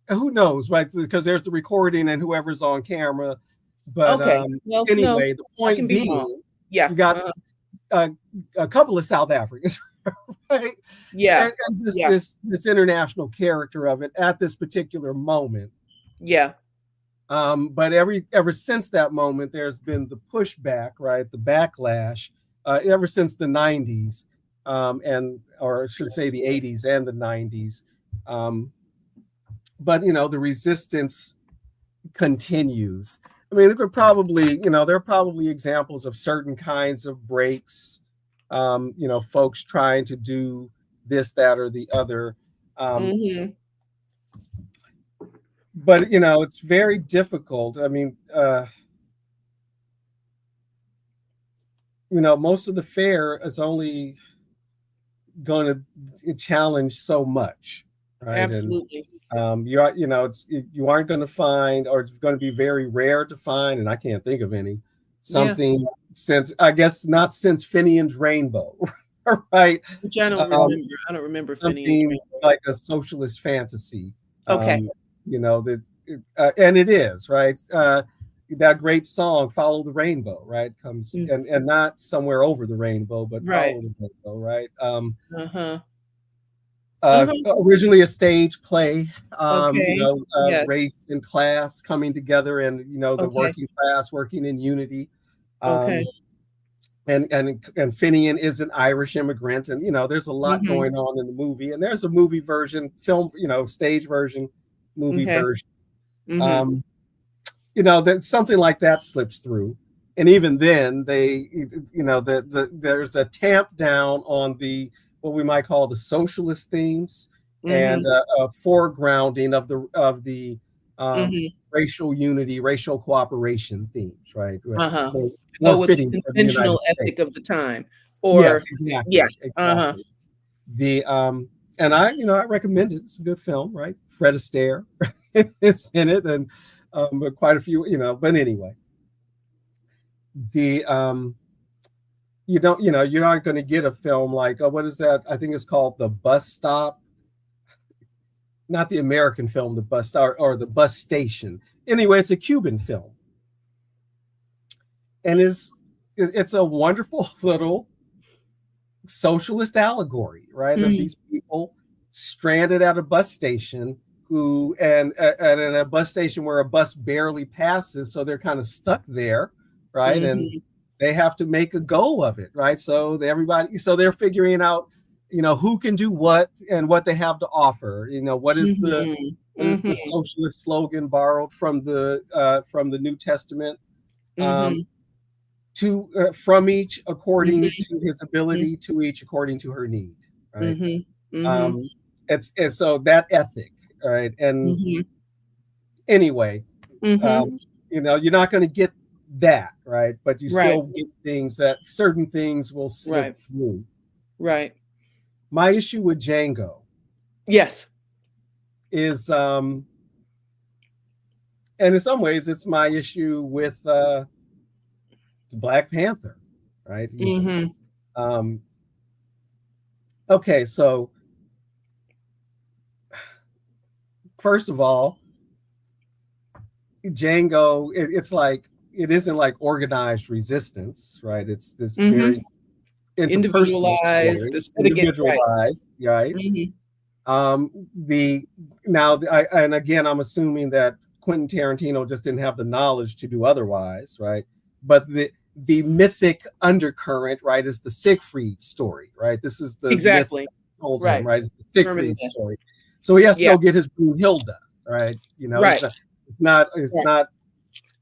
A: who knows, right? Because there's the recording and whoever's on camera. But
B: Okay. Well, no,
A: anyway, the
B: I can
A: point
B: be wrong.
A: being,
B: Yeah.
A: you got a couple of South Africans, right?
B: Yeah.
A: And
B: Yeah.
A: this international character of it at this particular moment.
B: Yeah.
A: But ever since that moment, there's been the pushback, right? The backlash, ever since the 90s, or I should say the 80s and the 90s. But the resistance continues. I mean, there are probably examples of certain kinds of breaks, folks trying to do this, that, or the other.
B: Mhm.
A: But it's very difficult. I mean, most of the fare is only going to challenge so much, right?
B: Absolutely.
A: And you aren't going to find, or it's going to be very rare to find, and I can't think of any something since, I guess, not since Finian's Rainbow, right?
B: Which I don't remember. I don't remember Phineas
A: Something
B: Rainbow.
A: like a socialist fantasy.
B: Okay.
A: And it is, right? That great song "Follow the Rainbow," right? Comes and not somewhere over the rainbow, but
B: Right.
A: follow the rainbow, right?
B: Uh-huh.
A: Originally a stage play,
B: Okay. Yes.
A: race and class coming together, and the
B: Okay.
A: working class working in unity.
B: Okay.
A: And Finian is an Irish immigrant, and there's a lot
B: Mhm.
A: going on in the movie, and there's a movie version, film, stage version, movie
B: Okay.
A: version.
B: Mhm.
A: That something like that slips through, and even then, there's a tamp down on the what we might call the socialist themes, and a foregrounding of the
B: Mhm.
A: racial unity, racial cooperation themes, right?
B: Uh-huh.
A: More
B: Go with the
A: fitting for the United
B: conventional
A: States.
B: ethic of the time.
A: Yes,
B: Or
A: exactly,
B: yeah. Uh-huh.
A: exactly. The and I recommend it. It's a good film, right? Fred Astaire is in it, and quite a few, But anyway, the you're not going to get a film like what is that? I think it's called The Bus Stop. Not the American film, The Bus Stop, or The Bus Station. Anyway, it's a Cuban film, and it's a wonderful little socialist allegory, right? Of these people stranded at a bus station and at a bus station where a bus barely passes, so they're kind of stuck there, right? And they have to make a go of it, right? So they're figuring out, who can do what and what they have to offer. What is the socialist slogan borrowed from the New Testament? From each according to his ability, to each according to her need, right? It's so that ethic, right? And anyway, you're not going to get that, right? But you still get certain things will slip through.
B: Right.
A: My issue with Django,
B: yes,
A: is and in some ways it's my issue with Black Panther, right? Okay, so first of all, Django, it's like it isn't like organized resistance, right? It's this very interpersonal
B: individualized,
A: story, individualized, right? And again, I'm assuming that Quentin Tarantino just didn't have the knowledge to do otherwise, right? But the mythic undercurrent, right, is the Siegfried story, right? This is the myth told him, right? It's the Siegfried story. So he has to go get his Brunhilde, right?
B: Right.
A: It's not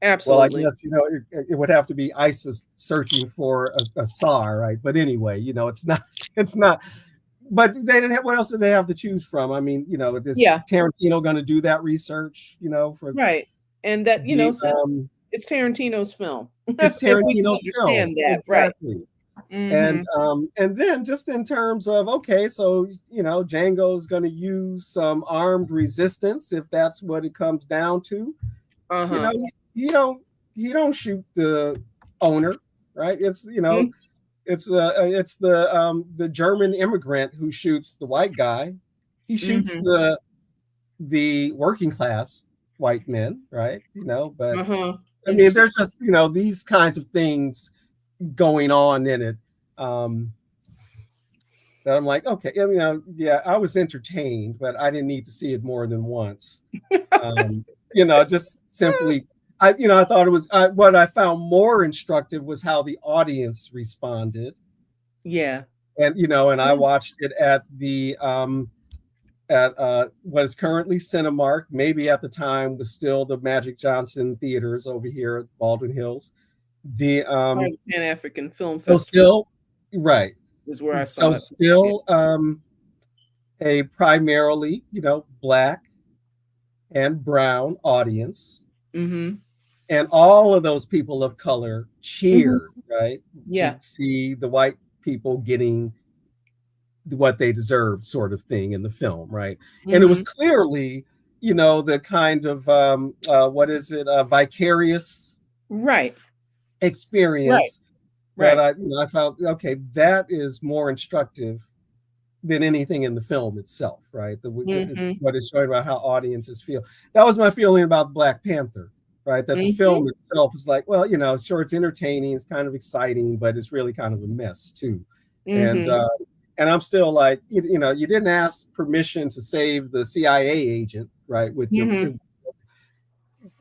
A: Well, I
B: Absolutely.
A: guess, it would have to be ISIS searching for a SAR, right? But anyway, it's not, it's not, but they didn't have, what else did they have to choose from? I mean, is
B: Yeah,
A: Tarantino going to do that research, for
B: right. And that,
A: the,
B: since it's Tarantino's film,
A: it's
B: if we can
A: Tarantino's film.
B: understand that, right.
A: Exactly.
B: Hmm.
A: And then just in terms of, okay, so, Django's going to use some armed resistance if that's what it comes down to.
B: Uh-huh.
A: He don't he don't shoot the owner, right?
B: Mhm.
A: It's the German immigrant who shoots the white guy. He shoots
B: Mhm.
A: the working class white men, right? But
B: Uh-huh.
A: I mean,
B: Interesting.
A: there's just these kinds of things going on in it, um, that I'm like, okay, yeah, I was entertained, but I didn't need to see it more than once. Just simply, I thought it was, what I found more instructive was how the audience responded.
B: Yeah.
A: And I watched it at what is currently Cinemark, maybe at the time was still the Magic Johnson theaters over here at Baldwin Hills. The
B: Pan African Film
A: so
B: Festival
A: still, right.
B: is where I
A: So
B: saw it.
A: still, a primarily, black and brown audience,
B: Mm-hmm.
A: and all of those people of color
B: Mm-hmm.
A: cheered, right,
B: Yeah.
A: to see the white people getting what they deserved, sort of thing, in the film, right? And it was
B: Mm-hmm.
A: clearly, the kind of, what is it, vicarious
B: Right. Right.
A: experience that
B: Right.
A: I found, okay, that is more instructive than anything in the film itself, right?
B: Mm-hmm.
A: What it's showing about how audiences feel. That was my feeling about Black Panther, right? That the
B: Mm-hmm.
A: film itself is like, well, sure, it's entertaining, it's kind of exciting, but it's really kind of a mess too. And
B: Mm-hmm.
A: and I'm still like, you didn't ask permission to save the CIA agent, right? With your,
B: Mm-hmm.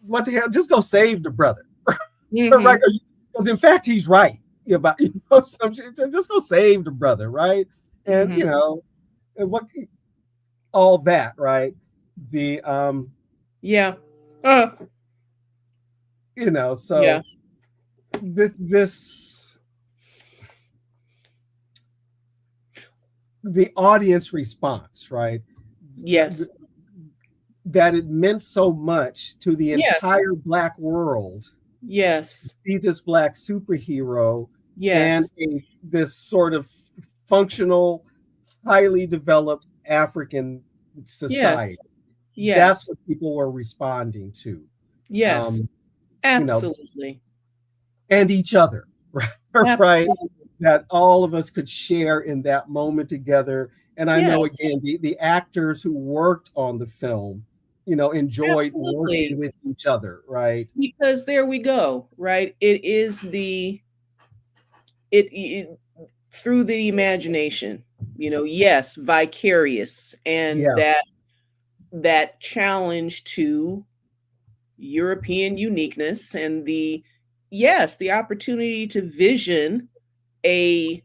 A: what the hell? Just go save the brother,
B: Mm-hmm.
A: right? Because in fact, he's right about, just go save the brother, right? And
B: Mm-hmm.
A: and what, all that, right? The
B: Yeah. Uh, yeah.
A: so this the audience response, right?
B: Yes.
A: That it meant so much to the
B: Yes.
A: entire black world to
B: Yes.
A: see this black superhero and
B: Yes.
A: this sort of functional, highly developed African society.
B: Yes.
A: That's
B: Yes.
A: what people were responding to.
B: Yes.
A: Um, you know,
B: Absolutely.
A: and each other, right? Right?
B: Absolutely.
A: That all of us could share in that moment together. And I know,
B: Yes.
A: again, the actors who worked on the film, enjoyed working
B: Absolutely.
A: with each other, right?
B: Because there we go, right? It is it through the imagination, yes, vicarious, and
A: Yeah.
B: that challenge to European uniqueness, and the opportunity to vision a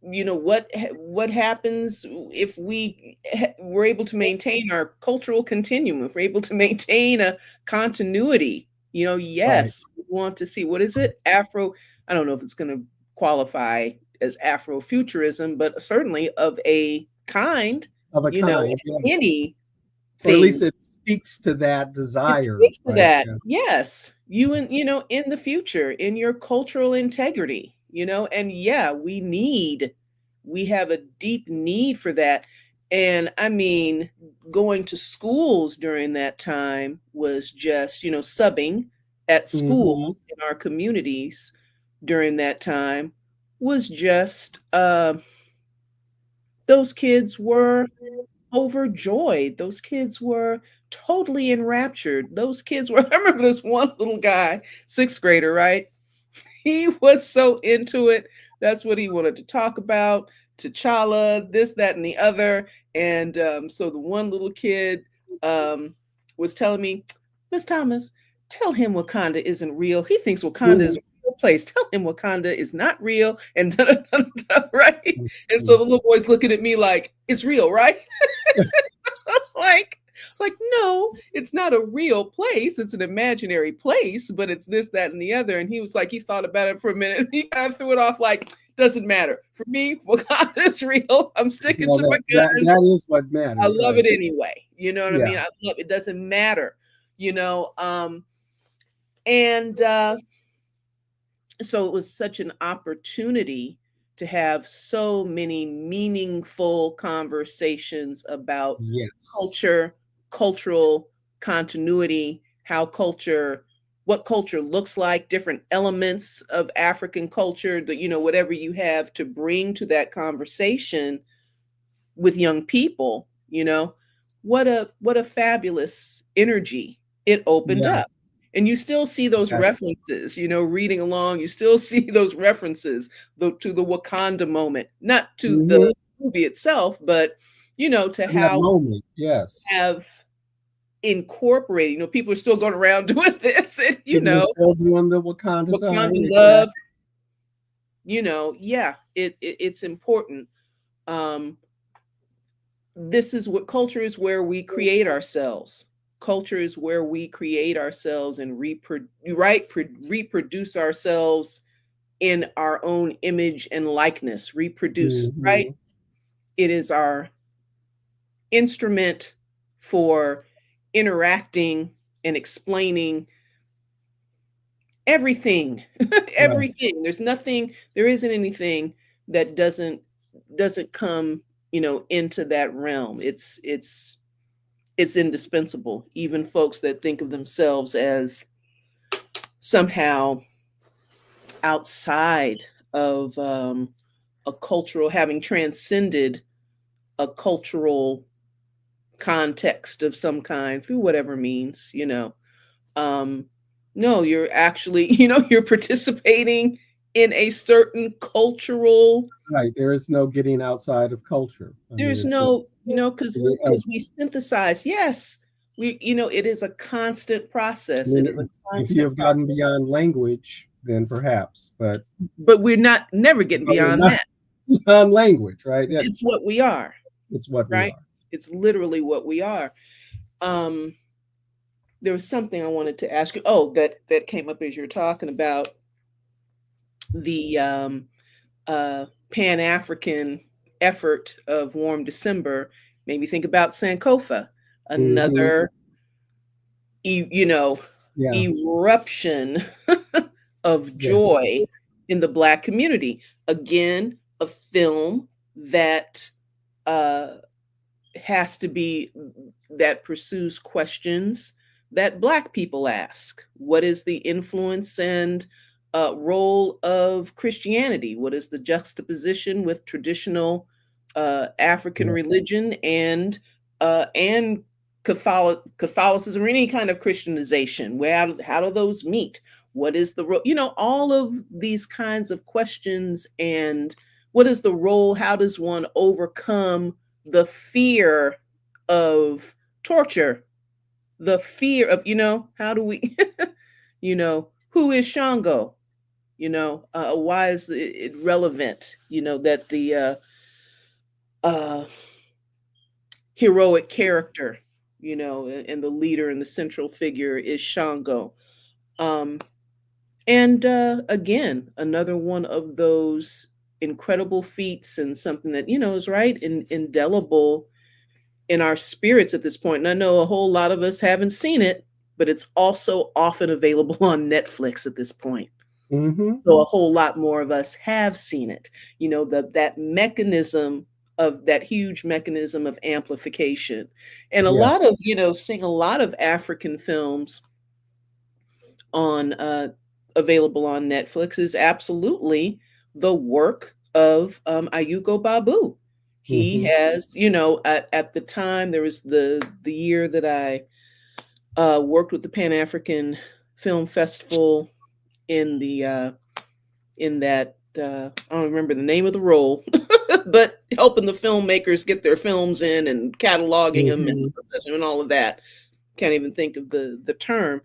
B: what happens if we're able to maintain our cultural continuum, if we're able to maintain a continuity.
A: Right.
B: Yes, we want to see, what is it, I don't know if it's going to qualify as Afrofuturism, but certainly of a kind,
A: Of a kind. Yeah.
B: any
A: Or at least
B: thing.
A: it speaks to that
B: It
A: desire,
B: speaks to
A: right?
B: that.
A: Yeah.
B: Yes. In the future, in your cultural integrity, and yeah, we have a deep need for that. And I mean, going to schools during that time was just, subbing at schools
A: Hmm.
B: in our communities during that time was just, those kids were overjoyed. Those kids were totally enraptured. Those kids were, I remember this one little guy, sixth grader, right? He was so into it. That's what he wanted to talk about. T'Challa, this, that, and the other. And so the one little kid um, was telling me, Miss Thomas, tell him Wakanda isn't real. He thinks Wakanda is a real place. Tell him Wakanda is not real. And right. And so the little boy's looking at me like, it's real, right? Like, It's like, no, it's not a real place. It's an imaginary place, but it's this, that, and the other. And he was like, he thought about it for a minute and he kind of threw it off like, doesn't matter. For me, Wakanda is real. I'm sticking to my guns.
A: That is what matters.
B: I love it anyway. You know what I
A: Yeah.
B: mean? I love it. Doesn't matter, you know. So it was such an opportunity to have so many meaningful conversations about
A: Yes.
B: culture, cultural continuity, what culture looks like, different elements of African culture, that, you know, whatever you have to bring to that conversation with young people, you know, what a fabulous energy it opened
A: Yeah.
B: up. And you still see those
A: Yeah.
B: references, you know, reading along, you still see those references to the Wakanda moment, not to the movie itself, but, you know, to
A: In that
B: how
A: moment, yes.
B: have incorporated, you know, people are still going around doing this, and, you
A: People are
B: know,
A: still doing the Wakanda sign.
B: Wakanda love, you know, yeah, it's important. This is what culture is, where we create ourselves. Culture is where we create ourselves and reproduce ourselves in our own image and likeness. Reproduce, right? It is our instrument for interacting and explaining everything. Everything. There isn't anything that doesn't come, you know, into that realm. It's indispensable. Even folks that think of themselves as somehow outside of a cultural, having transcended a cultural context of some kind through whatever means, you know. No, you're actually, you know, you're participating in a certain cultural.
A: Right. There is no getting outside of culture.
B: There's no, you know, because we synthesize. Yes, you know, it is a constant process. It is a constant.
A: If you have gotten beyond language, then perhaps, but
B: we're never getting beyond that.
A: Beyond language, right?
B: It's what we are.
A: It's what we are.
B: It's literally what we are. There was something I wanted to ask you. Oh, that came up as you're talking about the Pan-African effort of Warm December. Made me think about Sankofa, another, you know, eruption of joy in the Black community. Again, a film that pursues questions that Black people ask. What is the influence and role of Christianity? What is the juxtaposition with traditional African religion and Catholicism, or any kind of Christianization? How do those meet? What is the role? You know, all of these kinds of questions. And what is the role? How does one overcome the fear of torture? The fear of, you know, how do we, you know, who is Shango? You know, why is it relevant? You know, that the heroic character, you know, and the leader and the central figure is Shango. And again, another one of those incredible feats, and something that, you know, is indelible in our spirits at this point. And I know a whole lot of us haven't seen it, but it's also often available on Netflix at this point. So a whole lot more of us have seen it. You know, that mechanism of that huge mechanism of amplification. And a lot of, you know, seeing a lot of African films on available on Netflix is absolutely the work of Ayuko Babu. He has, you know, at the time, there was the year that I worked with the Pan-African Film Festival in that I don't remember the name of the role, but helping the filmmakers get their films in and cataloging them and all of that. Can't even think of the term,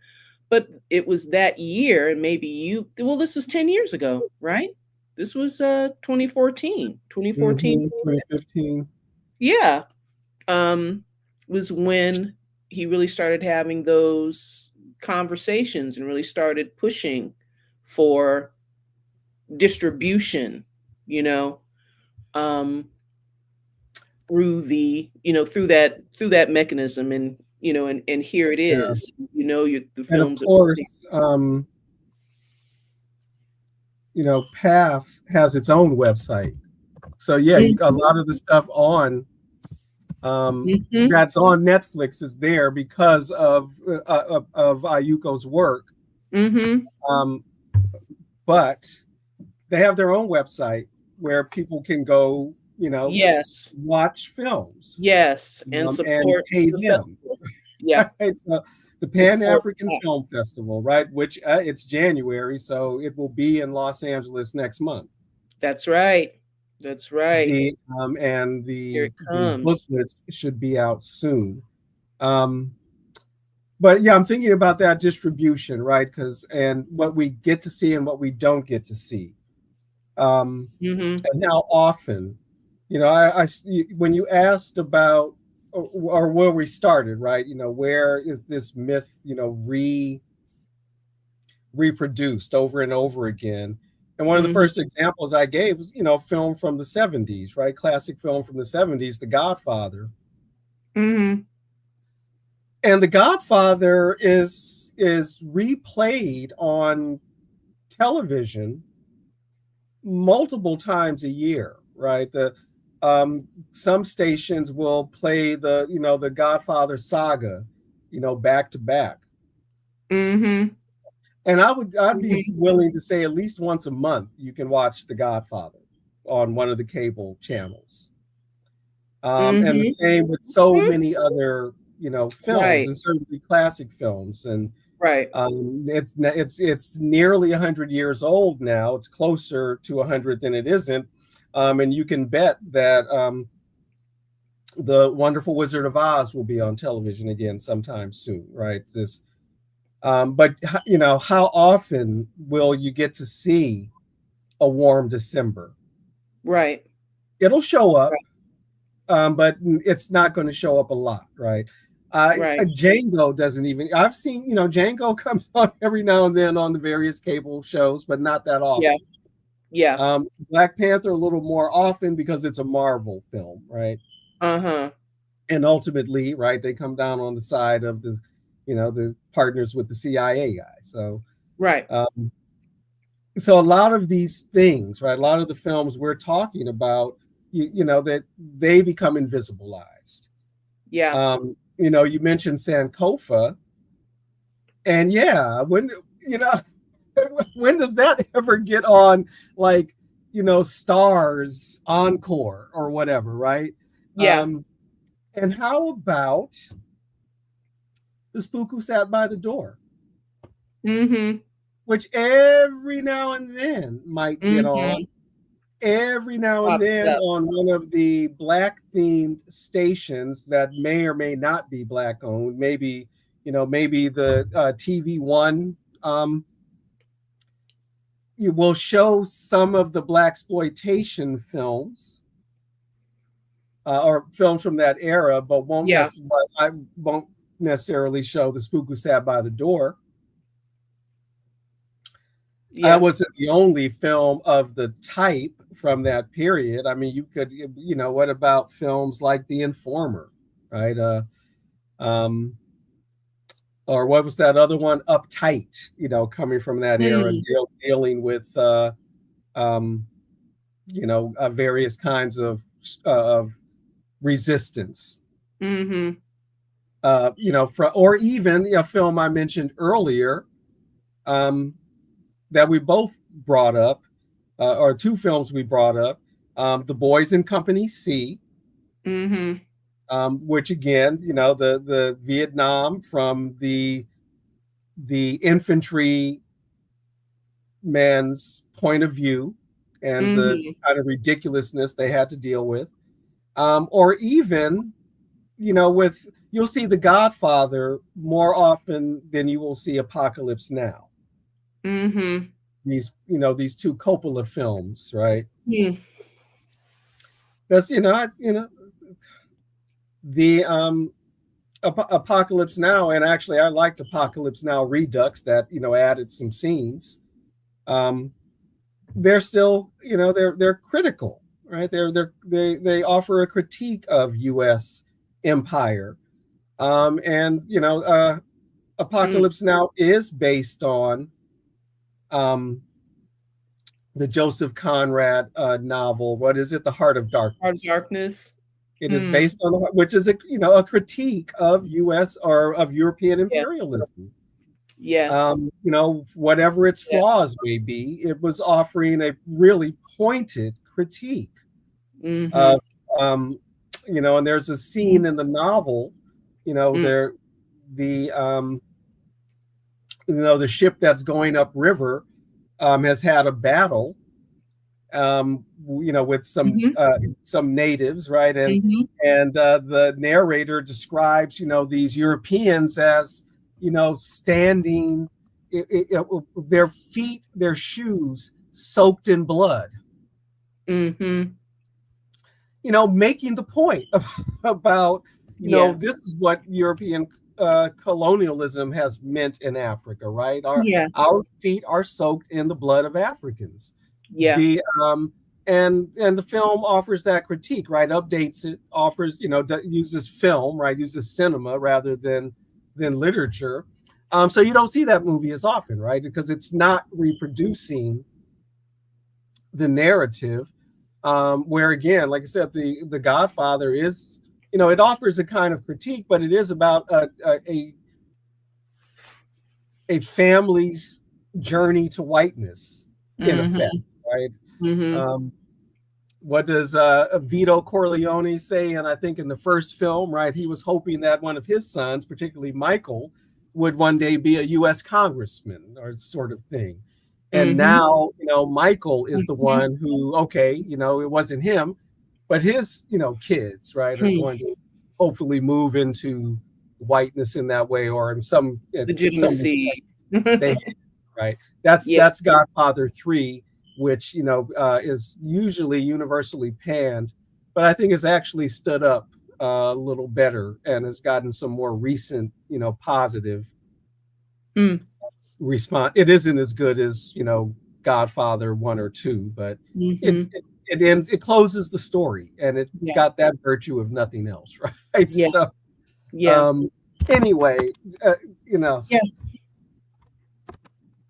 B: but it was that year. And maybe this was 10 years ago, right? This was 2014, 2015. Yeah. Was when he really started having those conversations and really started pushing for distribution, you know, um, through the, through that mechanism. And, and here it
A: Yeah.
B: is, the
A: And of
B: films.
A: course, PATH has its own website. So yeah, a lot of the stuff on
B: Mhm.
A: that's on Netflix is there because of Ayuko's work.
B: Mhm.
A: Um, but they have their own website where people can go,
B: Yes.
A: watch films
B: Yes. And
A: and
B: support
A: pay
B: the
A: them.
B: festival. Yeah.
A: Right? So the Pan
B: Support
A: African
B: that.
A: Film Festival, right? Which it's January, so it will be in Los Angeles next month.
B: That's right. That's right.
A: And
B: Here
A: the
B: it comes.
A: booklets should be out soon. But yeah, I'm thinking about that distribution, right? And what we get to see and what we don't get to see,
B: Mhm.
A: and how often. When you asked about or where we started, right? Where is this myth, reproduced over and over again? And one of the
B: Mhm.
A: first examples I gave was, film from the 70s, right? Classic film from the 70s, The Godfather.
B: Mhm.
A: And The Godfather is replayed on television multiple times a year, right? Some stations will play the Godfather saga, back to back.
B: Mhm.
A: And I'd be
B: Mhm.
A: willing to say at least once a month you can watch The Godfather on one of the cable channels. And the
B: Mhm.
A: same with so many other, films,
B: Right.
A: and certainly classic films. And
B: Right.
A: it's nearly 100 years old now. It's closer to 100 than it isn't. And you can bet that The Wonderful Wizard of Oz will be on television again sometime soon, right? But how often will you get to see A Warm December?
B: Right.
A: It'll show up,
B: Right.
A: but it's not going to show up a lot, right?
B: Right.
A: Django doesn't even. I've seen, Django comes on every now and then on the various cable shows, but not that
B: Yeah.
A: often.
B: Yeah.
A: Black Panther a little more often because it's a Marvel film, right?
B: Uh-huh.
A: And ultimately, right, they come down on the side of the partners with the CIA guy.
B: Right.
A: So a lot of these things, right, a lot of the films we're talking about, that they become invisibilized.
B: Yeah.
A: You mentioned Sankofa, and yeah, when does that ever get on, like, Stars Encore or whatever, right?
B: Yeah.
A: And how about The Spook Who Sat by the Door,
B: Mhm.
A: which every now and then might get on,
B: Mhm.
A: every now and
B: Pops
A: then
B: up.
A: on one of the black themed stations that may or may not be black owned. Maybe the TV1 you will show some of the black exploitation films or films from that era, but
B: Yeah.
A: I won't necessarily show The Spook Who Sat by the Door. That
B: Yeah.
A: wasn't the only film of the type from that period. I mean, you could, what about films like The Informer, right? Um, or what was that other one? Uptight, coming from that era,
B: Mm.
A: dealing with, various kinds of resistance.
B: Mhm.
A: Or even a film I mentioned earlier, that we both brought up, or two films we brought up, The Boys in Company C,
B: Mhm.
A: which again, the Vietnam from the infantry man's point of view and the
B: Mhm.
A: kind of ridiculousness they had to deal with. Or even, you'll see The Godfather more often than you will see Apocalypse Now.
B: Mhm.
A: These two Coppola films, right?
B: Mm.
A: That's the Apocalypse Now, and actually I liked Apocalypse Now Redux that added some scenes. They're still they're critical, right? They offer a critique of U.S. empire, and Apocalypse Now is based on the Joseph Conrad novel. What is it? The Heart of Darkness.
B: Heart of Darkness.
A: It is based on which is a critique of U.S. or of European imperialism.
B: Yes.
A: Whatever its flaws may be, it was offering a really pointed critique of, and there's a scene in the novel, there, the ship that's going upriver has had a battle, with some natives, right? And the narrator describes, these Europeans as, standing, their feet, their shoes soaked in blood. Making the point about, this is what European colonialism has meant in Africa, right? Our feet are soaked in the blood of Africans. And the film offers that critique, right? Updates it, offers, uses film, right? Uses cinema rather than literature. So you don't see that movie as often, right? Because it's not reproducing the narrative. Where again, like I said, the Godfather is, it offers a kind of critique, but it is about a family's journey to whiteness, in effect, right? What does Vito Corleone say? And I think in the first film, right, he was hoping that one of his sons, particularly Michael, would one day be a U.S. congressman or sort of thing. And now, Michael is the one who, it wasn't him, but his, kids, right, are going to hopefully move into whiteness in that way, or in some
B: legitimacy.
A: Right. That's Godfather 3, which is usually universally panned, but I think has actually stood up a little better and has gotten some more recent, positive response. It isn't as good as Godfather 1 or 2, but it ends. It closes the story, and it got that virtue of nothing else, right? So, anyway,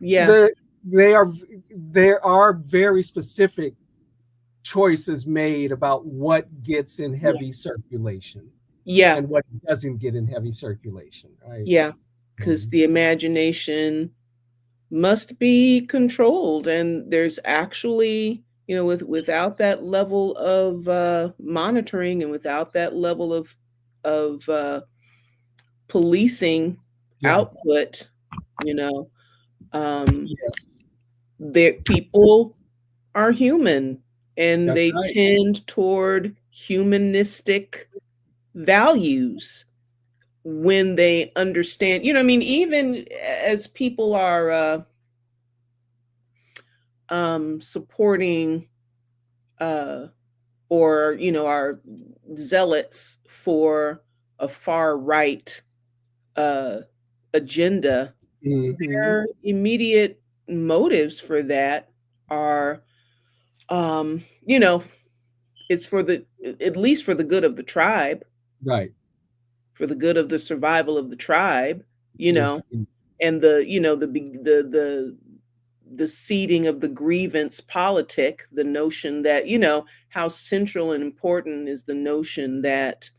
A: there are very specific choices made about what gets in heavy circulation, and what doesn't get in heavy circulation, right?
B: Because the imagination must be controlled, and there's actually, without that level of monitoring and without that level of policing output, people are human, and they tend toward humanistic values when they understand, even as people are supporting or are zealots for a far right agenda, their immediate motives for that are it's at least for the good of the tribe,
A: right?
B: For the good of the survival of the tribe, and the seeding of the grievance politic, the notion that, how central and important is the notion that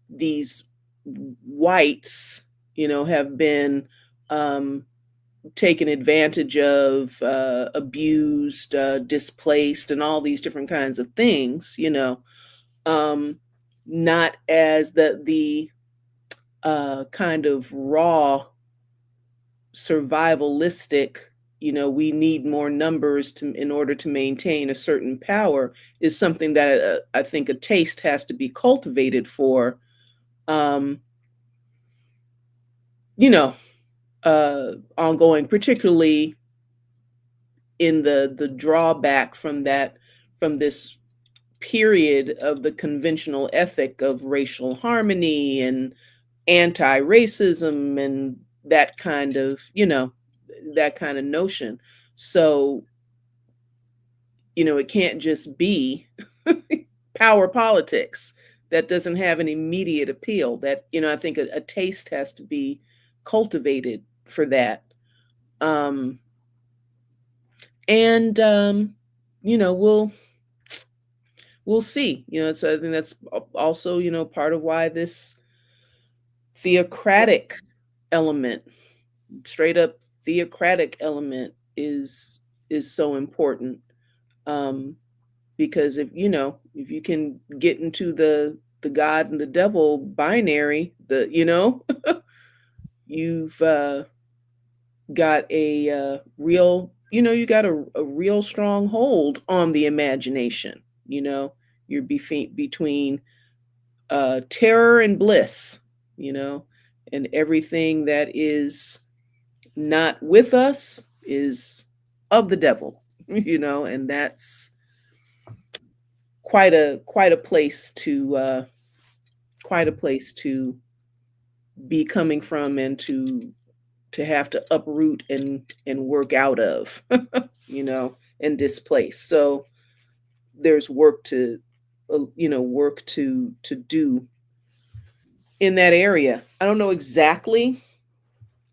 B: these whites, have been taken advantage of, abused, displaced, and all these different kinds of things, not as the kind of raw survivalistic, we need more numbers in order to maintain a certain power, is something that I think a taste has to be cultivated for, ongoing, particularly in the drawback from this period of the conventional ethic of racial harmony and anti-racism and that kind of, that kind of notion. So, it can't just be power politics that doesn't have an immediate appeal. That, I think a taste has to be cultivated for that. And we'll see. So I think that's also, part of why this theocratic element, straight up theocratic element, is so important. Because if you can get into the God and the devil binary, you've got a real, you got a real strong hold on the imagination. You're between terror and bliss, and everything that is not with us is of the devil, and that's quite a place to be coming from, and to have to uproot and work out of, and displace. So there's work to do in that area. I don't know exactly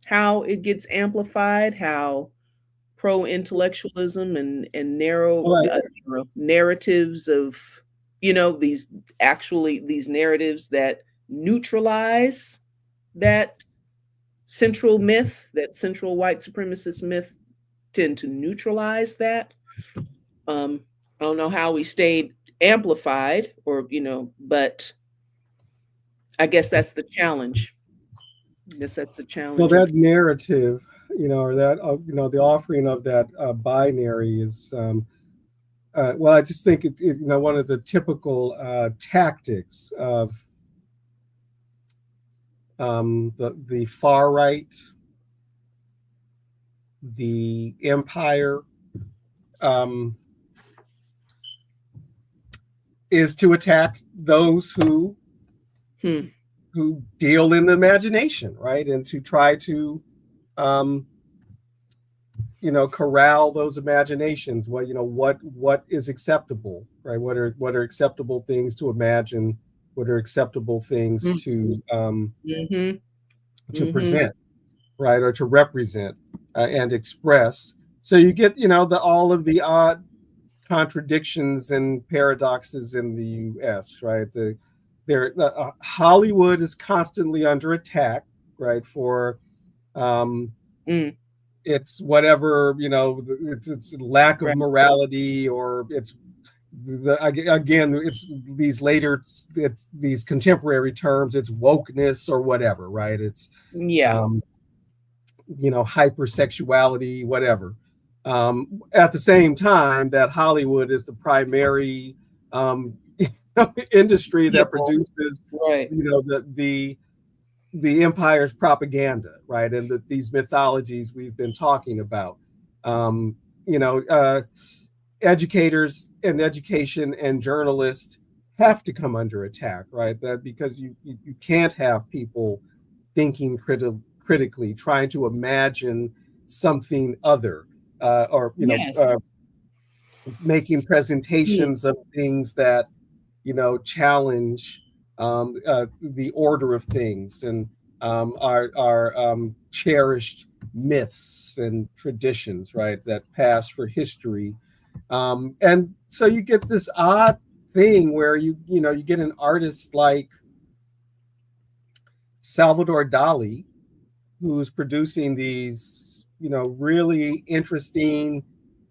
B: how it gets amplified, how pro-intellectualism and narratives of, these narratives that neutralize that central myth, that central white supremacist myth, tend to neutralize that. I don't know how we stayed amplified, or, but I guess that's the challenge.
A: Well, that narrative, or that, the offering of that binary is, well, I just think one of the typical tactics of the far right, the empire, is to attack those who deal in the imagination, right? And to try to, corral those imaginations. What is acceptable, right? What are acceptable things to imagine? What are acceptable things to present, right? Or to represent and express. So you get, all of the odd contradictions and paradoxes in the U.S., right? Hollywood is constantly under attack, right? For it's whatever, it's lack of morality, or it's it's these contemporary terms, it's wokeness or whatever, right? It's hypersexuality, whatever. At the same time, that Hollywood is the primary industry that produces, the empire's propaganda, right? And these mythologies we've been talking about. Educators and education and journalists have to come under attack, right? That because you can't have people thinking critically, trying to imagine something other, or making presentations of things that challenge the order of things, and our cherished myths and traditions, right, that pass for history. And so you get this odd thing where you get an artist like Salvador Dali, who's producing these, really interesting,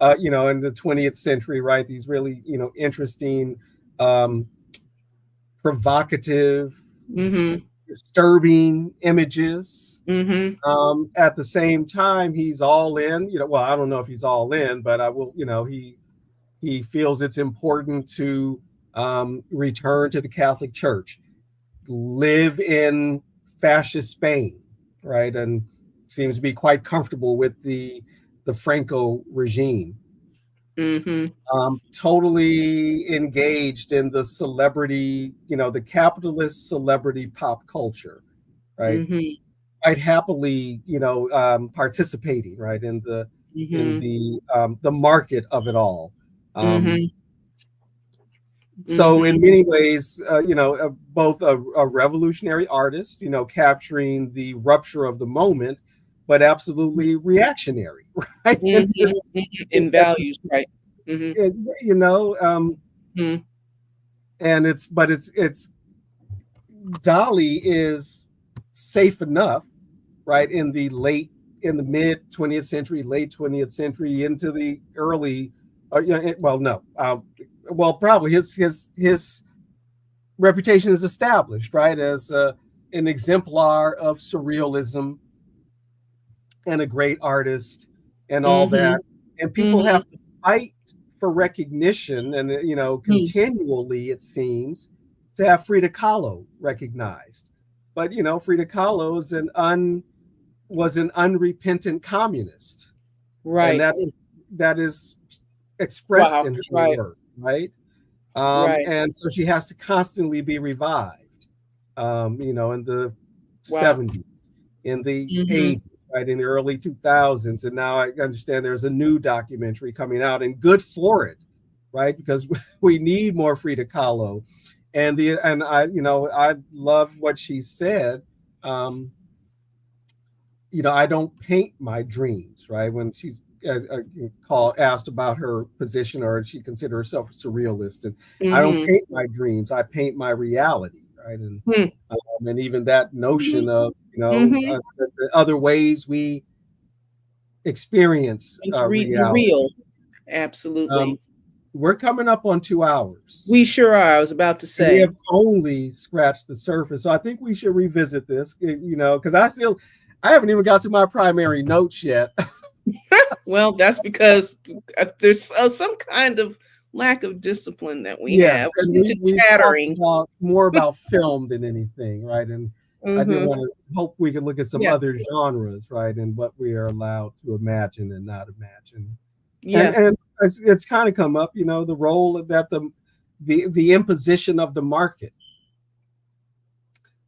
A: in the 20th century, right? These really, interesting, provocative, disturbing images. At the same time, he's all in. Well, I don't know if he's all in, but I will. He feels it's important to return to the Catholic Church, live in fascist Spain, right, and seems to be quite comfortable with the Franco regime.
B: Mm-hmm.
A: Totally engaged in the celebrity, the capitalist celebrity pop culture, right?
B: Mm-hmm.
A: Quite happily, participating, right, in
B: Mm-hmm.
A: the market of it all. Um,
B: Mm-hmm.
A: so
B: Mm-hmm.
A: in many ways, both a revolutionary artist, capturing the rupture of the moment, but absolutely reactionary, right?
B: Mm-hmm. Mm-hmm. In values, right? Mm-hmm.
A: It- you know, um,
B: Mm-hmm.
A: and it's Dolly is safe enough, right, in the mid 20th century, late 20th century, into the early, well, no, probably his reputation is established, right, as an exemplar of surrealism and a great artist and all
B: Mm-hmm.
A: that. And people
B: Mm-hmm.
A: have to fight for recognition, and continually, it seems, to have Frida Kahlo recognized. But Frida Kahlo was an unrepentant communist, and
B: Right.
A: that is expressed
B: Wow.
A: in her
B: Right.
A: work, right?
B: Right.
A: And so she has to constantly be revived, in the
B: Wow.
A: 70s, in the
B: Mm-hmm.
A: 80s, right, in the early 2000s. And now I understand there's a new documentary coming out, and good for it, right? Because we need more Frida Kahlo. And I love what she said. Um, I don't paint my dreams, right? When she's asked about her position, or she consider herself a surrealist, and I don't
B: Mm-hmm.
A: paint my dreams, I paint my reality, right? And even that notion of
B: Mm-hmm.
A: the other ways we experience
B: It's the
A: reality.
B: real.
A: Um,
B: Absolutely.
A: we're coming up on 2 hours.
B: We sure are. I was about to
A: And we
B: say.
A: have only scratched the surface. So I think we should revisit this, because I haven't even got to my primary notes yet.
B: Well, that's because there's some kind of lack of discipline that we have.
A: Yes, and
B: We're into
A: we've talked
B: chattering.
A: about more about film than anything, right? And I did
B: Mm-hmm.
A: want to hope we could look at some
B: Yeah.
A: other genres, right, and what we are allowed to imagine and not imagine. And
B: Yeah.
A: it's kind of come up, the role that the imposition of the market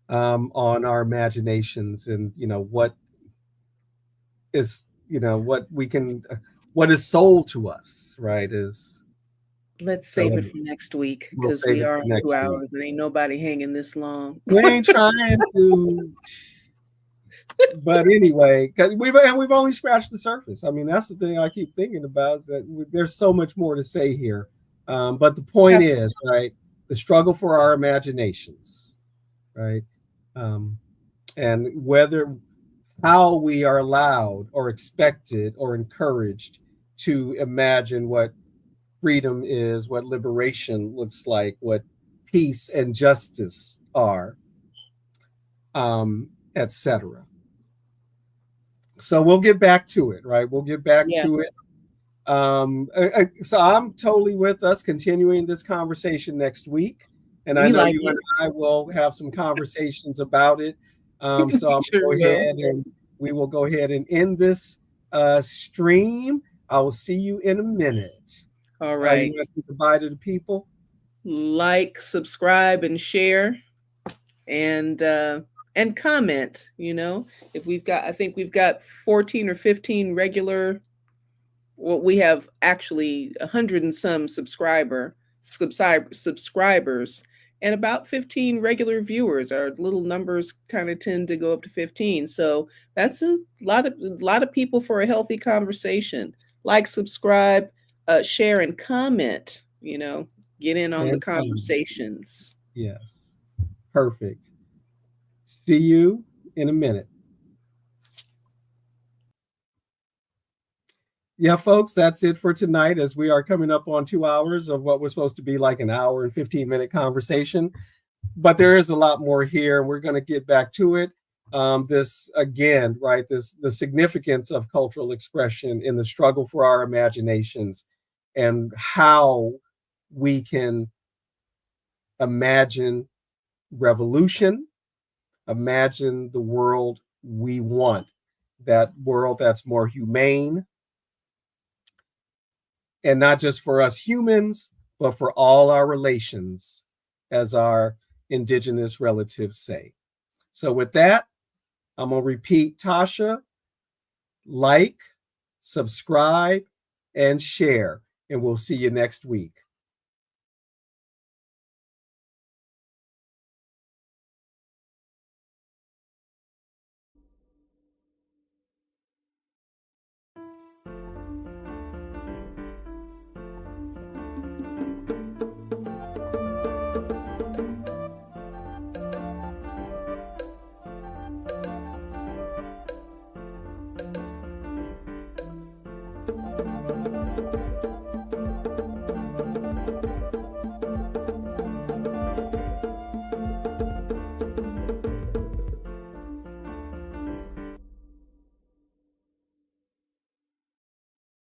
A: on our imaginations, and what is what is sold to us, right? Is
B: Let's save it
A: um,
B: for next week
A: we'll
B: because
A: save
B: we
A: it
B: are
A: for
B: on
A: next
B: two
A: week.
B: hours and ain't nobody hanging this long.
A: We ain't trying to. But anyway, because we've only scratched the surface. I mean, that's the thing I keep thinking about, is that there's so much more to say here. But the point is,
B: Absolutely.
A: right, the struggle for our imaginations, right, and how we are allowed or expected or encouraged to imagine what freedom is, what liberation looks like, what peace and justice are, etc. So we'll get back to it, right? We'll get back
B: Yes.
A: to it. So I'm totally with us continuing this conversation next week. And I
B: We
A: know
B: like
A: you
B: it.
A: and I will have some conversations about it. So
B: We
A: I'm
B: sure
A: going to go
B: will.
A: ahead and we will go ahead and end this stream. I will see you in a minute.
B: All
A: You
B: right.
A: want to say goodbye to the people?
B: Like, subscribe, and share, and comment. If I think we've got 14 or 15 regular. Well, we have actually 100 and some subscribers, and about 15 regular viewers. Our little numbers kind of tend to go up to 15, so that's a lot of people for a healthy conversation. Like, subscribe, share, and comment. Get in on the
A: And comment.
B: conversations.
A: Yes. Perfect. See you in a minute. Yeah, folks, that's it for tonight, as we are coming up on 2 hours of what was supposed to be like an hour and 15-minute conversation. But there is a lot more here, and we're going to get back to it. This again, right? The significance of cultural expression in the struggle for our imaginations, and how we can imagine revolution, imagine the world we want, that world that's more humane, and not just for us humans, but for all our relations, as our indigenous relatives say. So with that, I'm going to repeat, Tasha, like, subscribe, and share, and we'll see you next week.